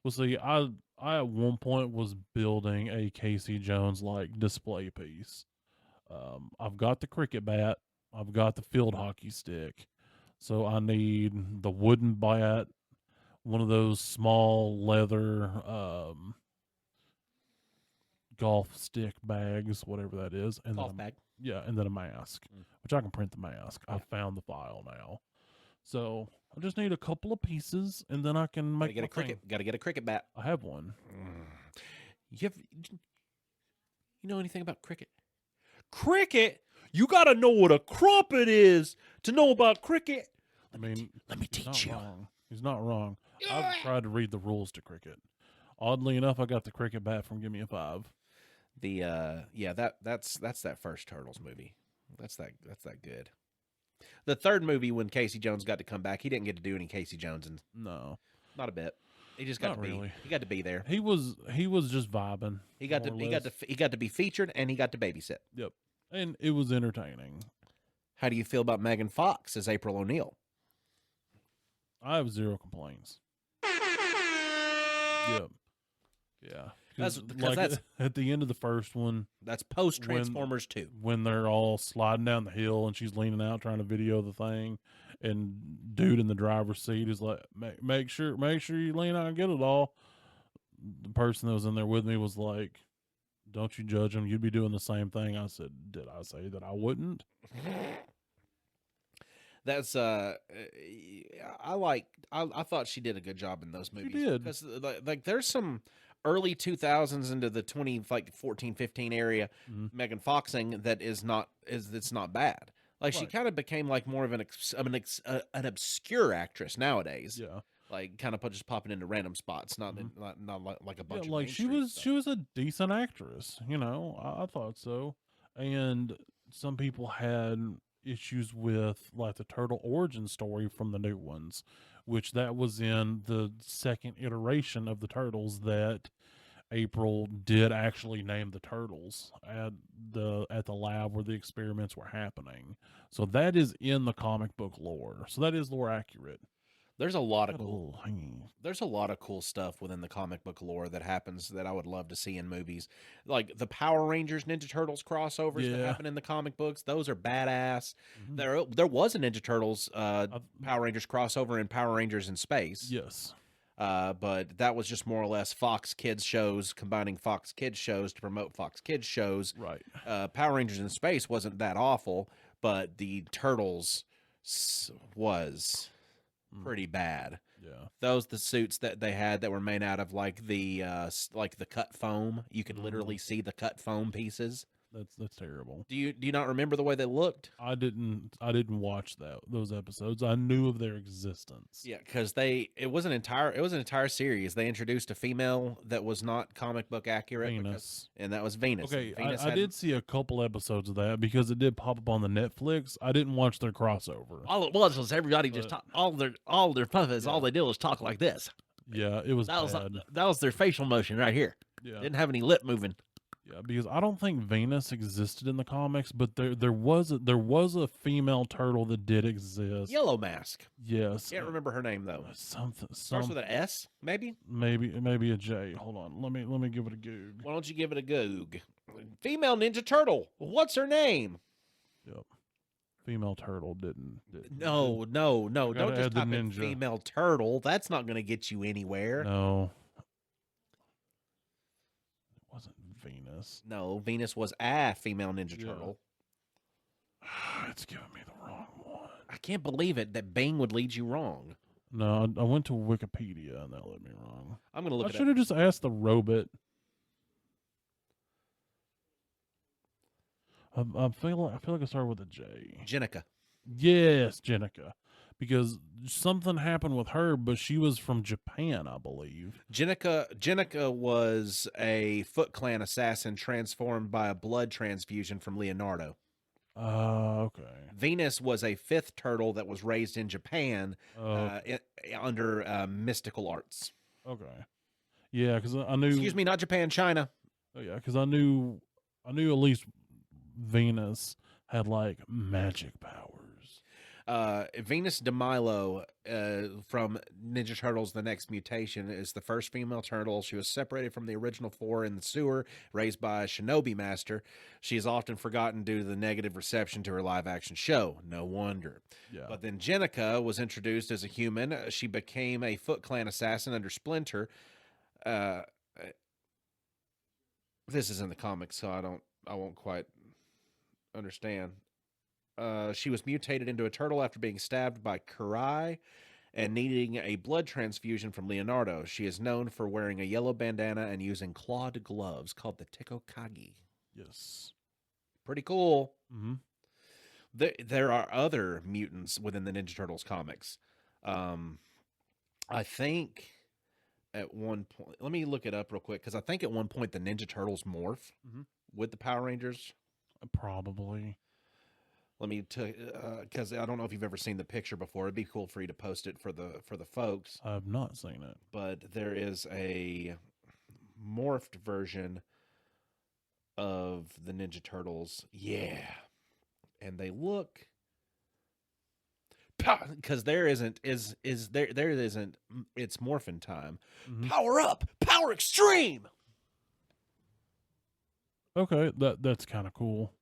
Well, see, I at one point was building a Casey Jones like display piece. I've got the cricket bat, I've got the field hockey stick, so I need the wooden bat, one of those small leather golf stick bags, whatever that is, and golf bag. Yeah, and then a mask, which I can print the mask. I found the file now. So I just need a couple of pieces, and then I can make Gotta get a cricket bat. I have one. You know anything about cricket? Cricket? You gotta know what a crumpet is to know about cricket. Let me teach you. He's not wrong. I've tried to read the rules to cricket. Oddly enough, I got the cricket bat from Give Me a Five. That's that first Turtles movie. That's that good. The third movie, when Casey Jones got to come back, he didn't get to do any Casey Jones, and no, not a bit. He just got He got to be there. He was just vibing. He got to be featured, and he got to babysit. Yep, and it was entertaining. How do you feel about Megan Fox as April O'Neil? I have zero complaints. Yep. Yeah. That's at the end of the first one. That's post Transformers 2. When they're all sliding down the hill and she's leaning out trying to video the thing, and dude in the driver's seat is like, make sure you lean out and get it all. The person that was in there with me was like, don't you judge him. You'd be doing the same thing. I said, did I say that I wouldn't? That's I thought she did a good job in those movies. She did. Because like there's some early 2000s into the 14, 15 area Megan Foxing it's not bad. Like she kind of became like more of an obscure actress nowadays. Yeah. Like kind of just popping into random spots, not like a bunch of like she was a decent actress, I thought so. And some people had issues with like the turtle origin story from the new ones, which that was in the second iteration of the Turtles that April did actually name the turtles at the lab where the experiments were happening. So that is in the comic book lore. So that is lore accurate. There's a lot of Got a cool. little hangy. There's a lot of cool stuff within the comic book lore that happens that I would love to see in movies, like the Power Rangers Ninja Turtles crossovers that Yeah. happen in the comic books. Those are badass. Mhm. There was a Ninja Turtles Power Rangers crossover in Power Rangers in Space. Yes. But that was just more or less Fox Kids shows, combining Fox Kids shows to promote Fox Kids shows. Right. Power Rangers in Space wasn't that awful, but the Turtles was pretty bad. Yeah. The suits that they had that were made out of like the cut foam. You could literally see the cut foam pieces. That's terrible. Do you not remember the way they looked? I didn't watch those episodes. I knew of their existence. Yeah, because it was an entire series. They introduced a female that was not comic book accurate, Venus. and that was Venus. Okay, Venus I did see a couple episodes of that because it did pop up on the Netflix. I didn't watch their crossover. All it was everybody just talk, all their puppets. Yeah. All they did was talk like this. Yeah, it was bad. That was their facial motion right here. Yeah. Didn't have any lip moving. Yeah, because I don't think Venus existed in the comics, but there was a female turtle that did exist. Yellow Mask. Yes. Can't remember her name though. Starts with an S, maybe. Maybe a J. Hold on. Let me give it a goog. Why don't you give it a goog? Female Ninja Turtle. What's her name? Yep. Female turtle didn't. No. Don't just type in ninja. female turtle. That's not going to get you anywhere. No. It wasn't Venus. No, Venus was a female Ninja Turtle. It's giving me the wrong one. I can't believe it that Bing would lead you wrong. No, I went to Wikipedia and that led me wrong. I'm going to look I it should up. have just asked the robot. I feel like I started with a J. Jenica. Yes, Jenica. Because something happened with her, but she was from Japan, I believe. Jenica was a Foot Clan assassin transformed by a blood transfusion from Leonardo. Okay. Venus was a fifth turtle that was raised in Japan under mystical arts. Okay. Yeah, because I knew. Excuse me, not Japan, China. Oh yeah, because I knew at least Venus had like magic powers. Venus de Milo from Ninja Turtles The Next Mutation is the first female turtle. She was separated from the original four in the sewer, raised by a shinobi master. She is often forgotten due to the negative reception to her live-action show. No wonder. Yeah. But then Jenica was introduced as a human. She became a Foot Clan assassin under Splinter. This is in the comics, so I won't quite understand. She was mutated into a turtle after being stabbed by Kurai and needing a blood transfusion from Leonardo. She is known for wearing a yellow bandana and using clawed gloves called the Tikokagi. Yes. Pretty cool. Mm-hmm. There are other mutants within the Ninja Turtles comics. I think at one point, let me look it up real quick, because I think at one point the Ninja Turtles morph with the Power Rangers. Probably. Let me because I don't know if you've ever seen the picture before. It'd be cool for you to post it for the folks. I've not seen it, but there is a morphed version of the Ninja Turtles. Yeah, and they look because there isn't it's morphin time. Power up, power extreme. Okay, that's kind of cool.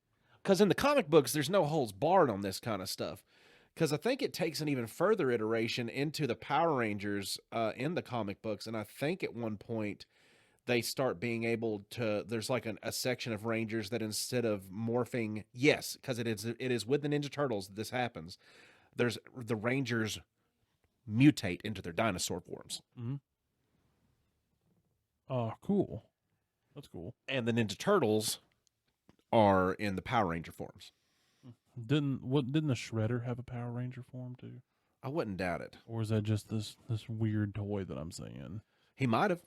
Because in the comic books, there's no holds barred on this kind of stuff. Because I think it takes an even further iteration into the Power Rangers in the comic books. And I think at one point they start being able to, there's like a section of Rangers that instead of morphing, yes, because it is with the Ninja Turtles that this happens, there's the Rangers mutate into their dinosaur forms. Cool. That's cool. And the Ninja Turtles are in the Power Ranger forms. Didn't the Shredder have a Power Ranger form too? I wouldn't doubt it. Or is that just this weird toy that I'm seeing? He might have.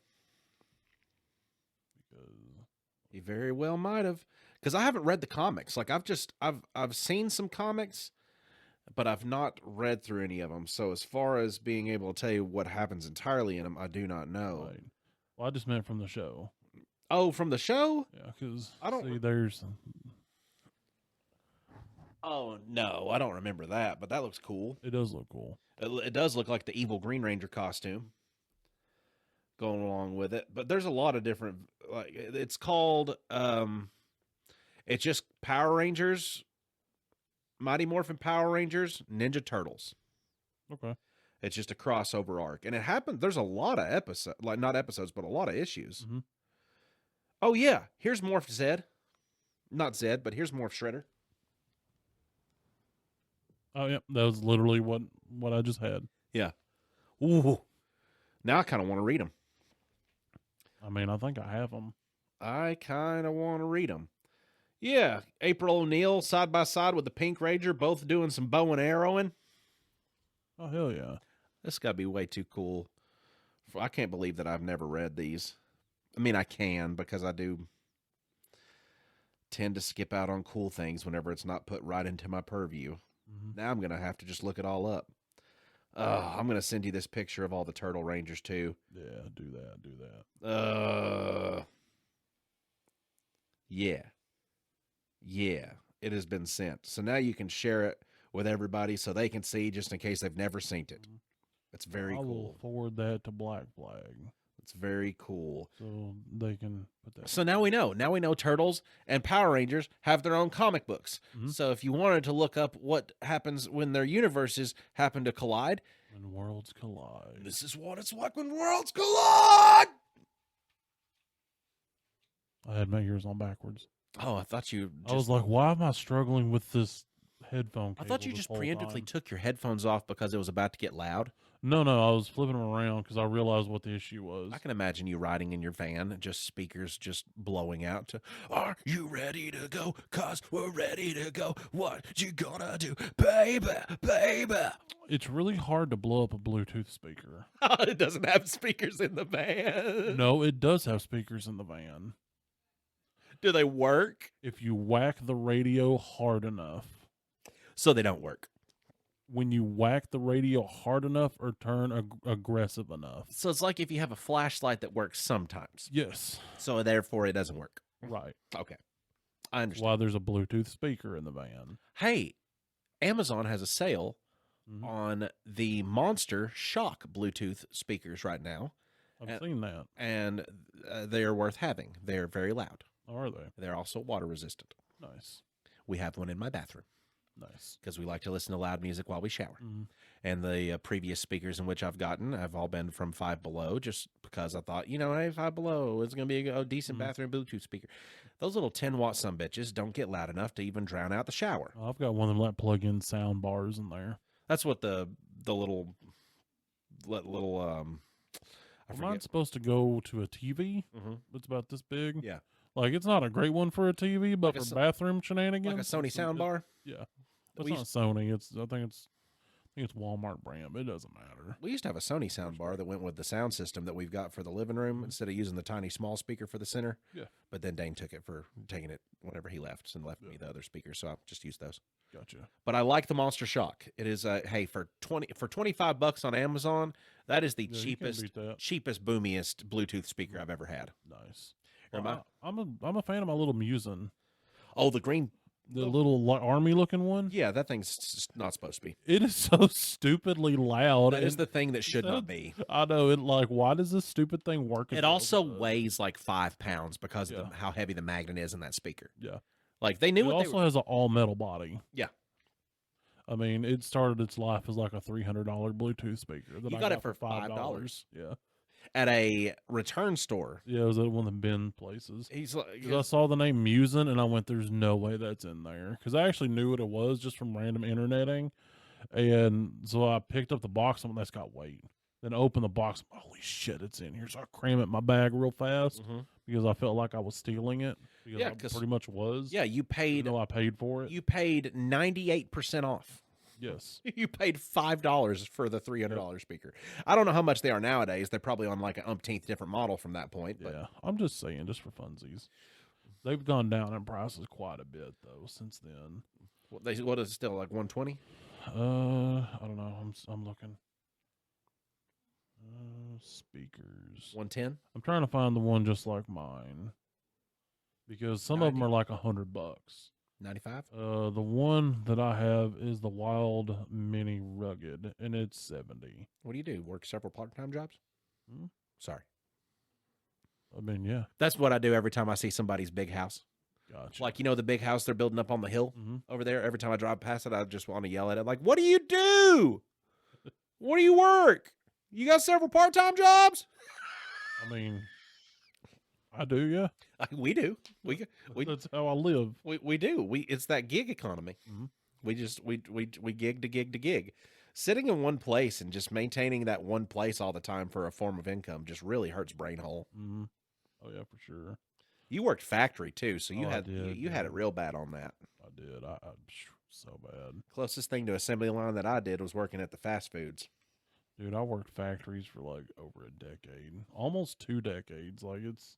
Because he very well might have. Because I haven't read the comics. Like I've seen some comics, but I've not read through any of them. So as far as being able to tell you what happens entirely in them, I do not know. Right. Well, I just meant from the show. Oh, from the show? Yeah, because I don't see. There's Oh no, I don't remember that, but that looks cool. It does look cool. It does look like the evil Green Ranger costume going along with it. But there's a lot of different, like it's called it's just Power Rangers, Mighty Morphin Power Rangers, Ninja Turtles. Okay. It's just a crossover arc, and it happened. There's a lot of episodes, like not episodes, but a lot of issues. Mm-hmm. Oh yeah, here's Morph Zed, not Zed, but here's Morph Shredder. Oh yeah, that was literally what I just had. Yeah. Ooh. Now I kind of want to read them. I mean, I think I have them. I kind of want to read them. Yeah, April O'Neil side by side with the Pink Ranger, both doing some bow and arrowing. Oh hell yeah! This got to be way too cool. I can't believe that I've never read these. I mean, I can because I do tend to skip out on cool things whenever it's not put right into my purview. Mm-hmm. Now I'm going to have to just look it all up. I'm going to send you this picture of all the Turtle Rangers too. Yeah, do that. Yeah. Yeah, it has been sent. So now you can share it with everybody so they can see just in case they've never seen it. It's very cool. I will forward that to Black Flag. It's very cool. So they can put that. So now we know. Now we know Turtles and Power Rangers have their own comic books. Mm-hmm. So if you wanted to look up what happens when their universes happen to collide. When worlds collide. This is what it's like when worlds collide! I had my ears on backwards. Oh, I thought you I was like, why am I struggling with this headphone cable? I thought you just preemptively took your headphones off because it was about to get loud. No, I was flipping them around because I realized what the issue was. I can imagine you riding in your van, just speakers just blowing out to, are you ready to go? 'Cause we're ready to go. What you gonna do? Baby, baby. It's really hard to blow up a Bluetooth speaker. It doesn't have speakers in the van. No, it does have speakers in the van. Do they work? If you whack the radio hard enough. So they don't work. When you whack the radio hard enough or turn aggressive enough. So it's like if you have a flashlight that works sometimes. Yes. So therefore it doesn't work. Right. Okay. I understand. Why there's a Bluetooth speaker in the van. Hey, Amazon has a sale on the Monster Shock Bluetooth speakers right now. I've seen that. And they are worth having. They're very loud. Are they? They're also water resistant. Nice. We have one in my bathroom. Nice. Because we like to listen to loud music while we shower. Mm-hmm. And the previous speakers in which I've gotten have all been from Five Below, just because I thought, hey, Five Below is going to be a decent bathroom Bluetooth speaker. Those little 10-watt sumbitches don't get loud enough to even drown out the shower. I've got one of them like plug-in sound bars in there. That's what the little mine's supposed to go to a TV. Mm-hmm. It's about this big. Yeah. Like, it's not a great one for a TV, but for bathroom shenanigans. Like a Sony soundbar? Yeah. It's not Sony. I think it's Walmart brand, but it doesn't matter. We used to have a Sony soundbar that went with the sound system that we've got for the living room instead of using the tiny small speaker for the center. Yeah. But then Dane took it for taking it whenever he left and left me the other speakers, so I just used those. Gotcha. But I like the Monster Shock. It is hey, for $25 on Amazon, that is the cheapest boomiest Bluetooth speaker I've ever had. Nice. I'm a fan of my little Musin. Oh, the green, the little army looking one. Yeah, that thing's not supposed to be. It is so stupidly loud. That is the thing that should not be. I know. Why does this stupid thing work? It also weighs like 5 pounds because of how heavy the magnet is in that speaker. Yeah. Like they knew it also has an all metal body. Yeah. I mean, it started its life as like a $300 Bluetooth speaker. You got it for $5. Yeah. At a return store. Yeah, it was at one of the bin places. He's like, I saw the name Musin and I went, "There's no way that's in there," because I actually knew what it was just from random interneting, and so I picked up the box and that's got weight. Then opened the box. Holy shit, it's in here! So I cram it in my bag real fast because I felt like I was stealing it. Because I pretty much was. Yeah, you paid. I paid for it. You paid 98% off. Yes. You paid $5 for the $300 speaker. I don't know how much they are nowadays. They're probably on like an umpteenth different model from that point. But. Yeah, I'm just saying, just for funsies. They've gone down in prices quite a bit though since then. What is it still like 120? I don't know. I'm looking. Speakers. 110. I'm trying to find the one just like mine because some of them are like $100. 95? The one that I have is the Wild Mini Rugged, and it's 70. What do you do? Work several part-time jobs? Hmm? Sorry. I mean, yeah. That's what I do every time I see somebody's big house. Gotcha. Like, the big house they're building up on the hill Mm-hmm. over there. Every time I drive past it, I just want to yell at it. Like, what do you do? What do you work? You got several part-time jobs? I mean, I do, yeah. We do. We That's how I live. we do. It's that gig economy. Mm-hmm. We gig to gig to gig. Sitting in one place and just maintaining that one place all the time for a form of income just really hurts brain hole. Mm-hmm. Oh yeah, for sure. You worked factory too, so you I had did, you had it real bad on that. I did. I so bad. Closest thing to assembly line that I did was working at the fast foods. Dude, I worked factories for like over a decade, almost 2 decades. Like it's.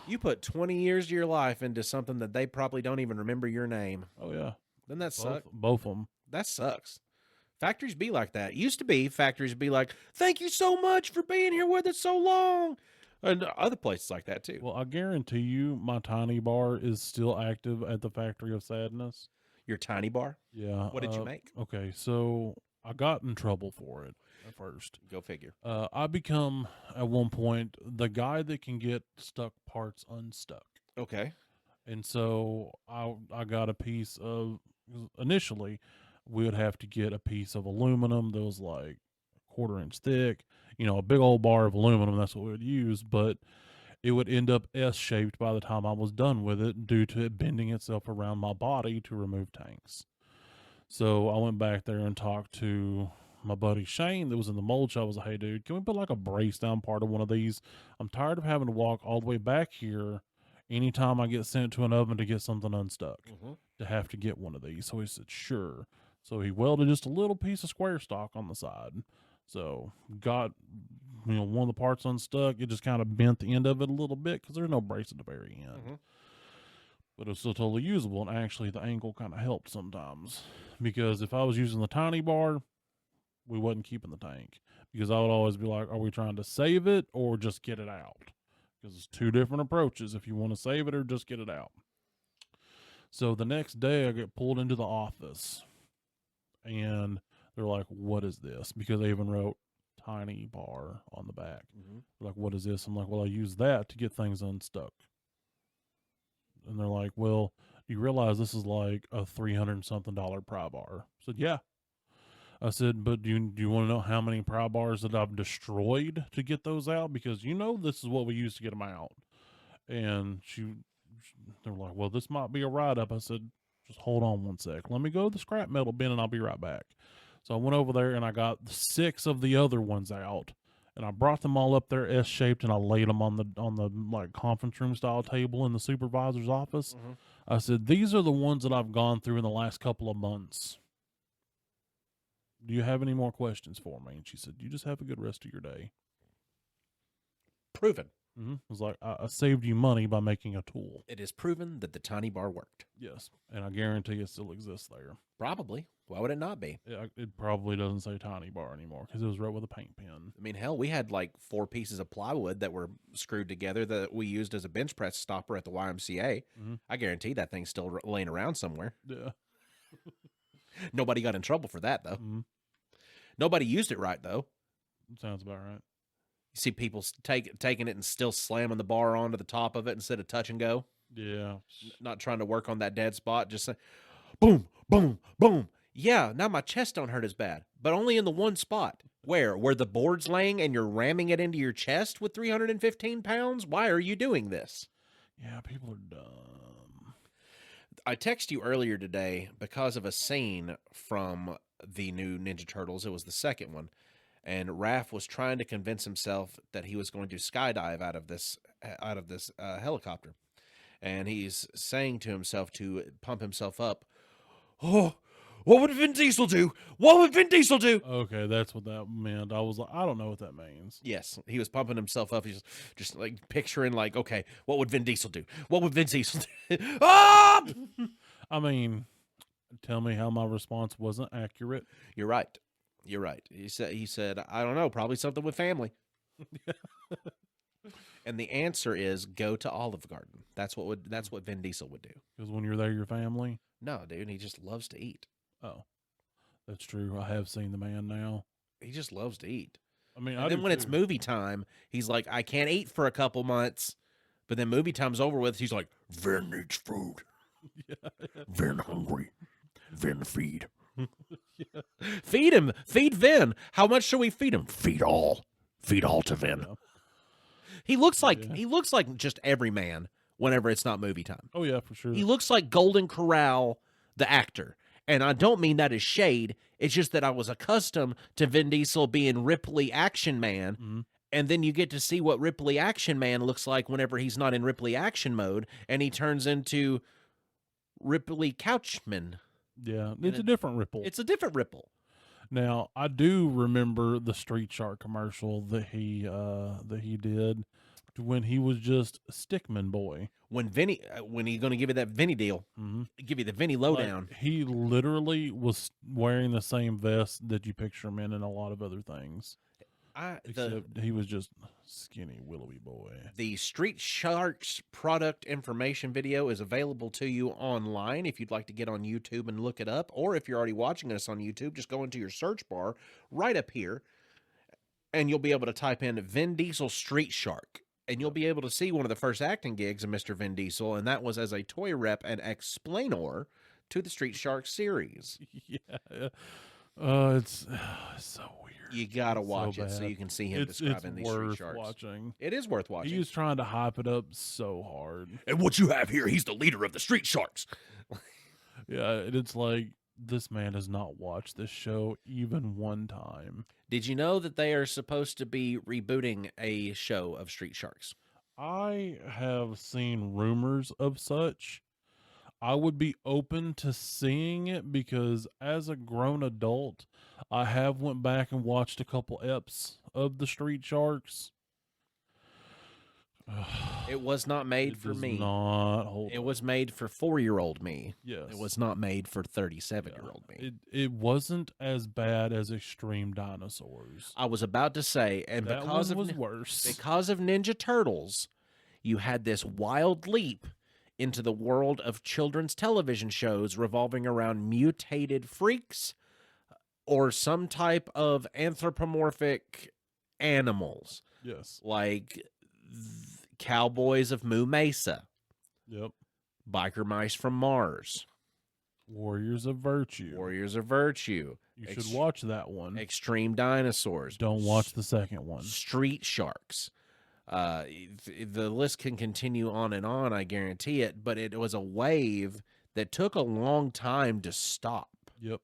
You put 20 years of your life into something that they probably don't even remember your name. Oh yeah. Doesn't that suck? Both of them. That sucks. Factories be like that. Used to be factories be like, thank you so much for being here with us so long. And other places like that too. Well, I guarantee you my tiny bar is still active at the Factory of Sadness. Your tiny bar? Yeah. What did you make? Okay, so I got in trouble for it at first. Go figure. I become, at one point, the guy that can get stuck parts unstuck. Okay. And so I got a piece of, initially, we would have to get a piece of aluminum that was like a 1/4 inch thick, a big old bar of aluminum. That's what we would use. But it would end up S-shaped by the time I was done with it due to it bending itself around my body to remove tanks. So I went back there and talked to my buddy Shane that was in the mold shop. I was like, hey, dude, can we put like a brace down part of one of these? I'm tired of having to walk all the way back here anytime I get sent to an oven to get something unstuck, to have to get one of these. So he said, sure. So he welded just a little piece of square stock on the side. So got, one of the parts unstuck. It just kind of bent the end of it a little bit because there's no brace at the very end. But it was still totally usable. And actually the angle kind of helped sometimes, because if I was using the tiny bar, we wasn't keeping the tank, because I would always be like, are we trying to save it or just get it out? Because it's 2 different approaches if you want to save it or just get it out. So the next day I get pulled into the office and they're like, what is this? Because they even wrote tiny bar on the back. They're like, what is this? I'm like, well, I use that to get things unstuck. And they're like, well, do you realize this is like a $300-something pry bar? I said, yeah. I said, but do you want to know how many pry bars that I've destroyed to get those out? Because this is what we use to get them out. And they're like, well, this might be a write-up. I said, just hold on one sec. Let me go to the scrap metal bin and I'll be right back. So I went over there and I got 6 of the other ones out. And I brought them all up there S-shaped and I laid them on the like conference room style table in the supervisor's office. I said, these are the ones that I've gone through in the last couple of months. Do you have any more questions for me? And she said, you just have a good rest of your day. Proven. It was like, I saved you money by making a tool. It is proven that the tiny bar worked. Yes. And I guarantee it still exists there. Probably. Why would it not be? It probably doesn't say tiny bar anymore because it was wrote with a paint pen. I mean, hell, we had like 4 pieces of plywood that were screwed together that we used as a bench press stopper at the YMCA. I guarantee that thing's still laying around somewhere. Yeah. Nobody got in trouble for that, though. Nobody used it right, though. Sounds about right. You see people taking it and still slamming the bar onto the top of it instead of touch and go. Yeah. Not trying to work on that dead spot. Just saying, boom, boom, boom. Yeah, now my chest don't hurt as bad, but only in the one spot. Where the board's laying and you're ramming it into your chest with 315 pounds? Why are you doing this? Yeah, people are dumb. I texted you earlier today because of a scene from the new Ninja Turtles. It was the second one. And Raph was trying to convince himself that he was going to skydive out of this helicopter. And he's saying to himself to pump himself up, oh, what would Vin Diesel do? What would Vin Diesel do? Okay, that's what that meant. I was like, I don't know what that means. Yes, he was pumping himself up. He's just like picturing like, okay, what would Vin Diesel do? What would Vin Diesel do? Ah! I mean, tell me how my response wasn't accurate. You're right. You're right. He said, I don't know, probably something with family. And the answer is go to Olive Garden. That's what Vin Diesel would do. Because when you're there, your family. No, dude, he just loves to eat. Oh, that's true. I have seen the man now. He just loves to eat. I mean, and then when it's movie time, he's like, I can't eat for a couple months. But then movie time's over with. He's like, Vin needs food. Yeah. Vin hungry. Vin feed. Yeah. Feed him. Feed Vin. How much should we feed him? Feed all. Feed all to Vin. Yeah. He looks like just every man whenever it's not movie time. Oh yeah, for sure. He looks like Golden Corral, the actor. And I don't mean that as shade. It's just that I was accustomed to Vin Diesel being Ripley Action Man. Mm-hmm. And then you get to see what Ripley Action Man looks like whenever he's not in Ripley Action mode. And he turns into Ripley Couchman. Yeah, it's a different Ripple. It's a different Ripple. Now, I do remember the Street Shark commercial that he did when he was just a Stickman boy. When he's going to give you that Vinny deal, give you the Vinny lowdown. Like, he literally was wearing the same vest that you picture him in a lot of other things. Except he was just skinny, willowy boy. The Street Sharks product information video is available to you online if you'd like to get on YouTube and look it up. Or if you're already watching us on YouTube, just go into your search bar right up here, and you'll be able to type in Vin Diesel Street Shark. And you'll be able to see one of the first acting gigs of Mr. Vin Diesel, and that was as a toy rep and explainer to the Street Sharks series. Yeah. It's so weird. You gotta watch it so you can see him describing these Street Sharks. Watching. It is worth watching. He was trying to hype it up so hard. And what you have here, he's the leader of the Street Sharks. Yeah, it's like this man has not watched this show even one time. Did you know that they are supposed to be rebooting a show of Street Sharks? I have seen rumors of such. I would be open to seeing it because as a grown adult, I have went back and watched a couple eps of the Street Sharks. It was not made for me. It was made for 4-year-old me. Yes. It was not made for 37-year-old me. It wasn't as bad as Extreme Dinosaurs. I was about to say, and that because was worse. Because of Ninja Turtles, you had this wild leap into the world of children's television shows revolving around mutated freaks or some type of anthropomorphic animals. Yes. Like Cowboys of Moo Mesa. Yep. Biker Mice from Mars. Warriors of Virtue. Warriors of Virtue. You should watch that one. Extreme Dinosaurs. Don't watch the second one. Street Sharks. The list can continue on and on, I guarantee it, but it was a wave that took a long time to stop. Yep.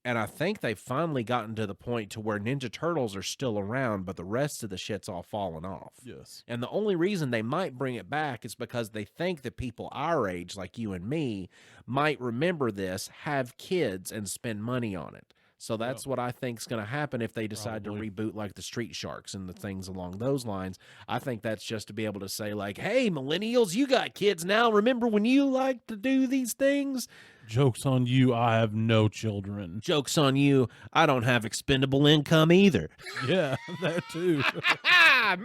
And I think they've finally gotten to the point to where Ninja Turtles are still around, but the rest of the shit's all fallen off. Yes. And the only reason they might bring it back is because they think that people our age, like you and me, might remember this, have kids, and spend money on it. So that's what I think is going to happen if they decide to reboot like the Street Sharks and the things along those lines. I think that's just to be able to say like, hey, millennials, you got kids now. Remember when you liked to do these things? Joke's on you, I have no children. Joke's on you, I don't have expendable income either. Yeah, that too.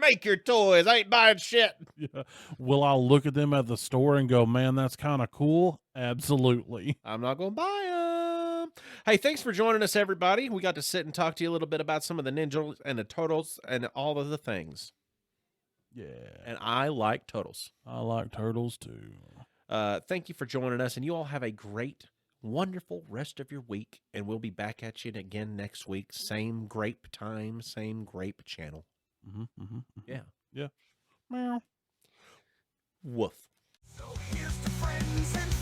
Make your toys, I ain't buying shit. Yeah. Will I look at them at the store and go, man, that's kind of cool? Absolutely. I'm not going to buy them. Hey, thanks for joining us, everybody. We got to sit and talk to you a little bit about some of the Ninjas and the Turtles and all of the things. Yeah. And I like Turtles. I like Turtles too. Thank you for joining us, and you all have a great, wonderful rest of your week, and we'll be back at you again next week. Same grape time, same grape channel. Yeah. Yeah. Meow. Woof. So here's to friends and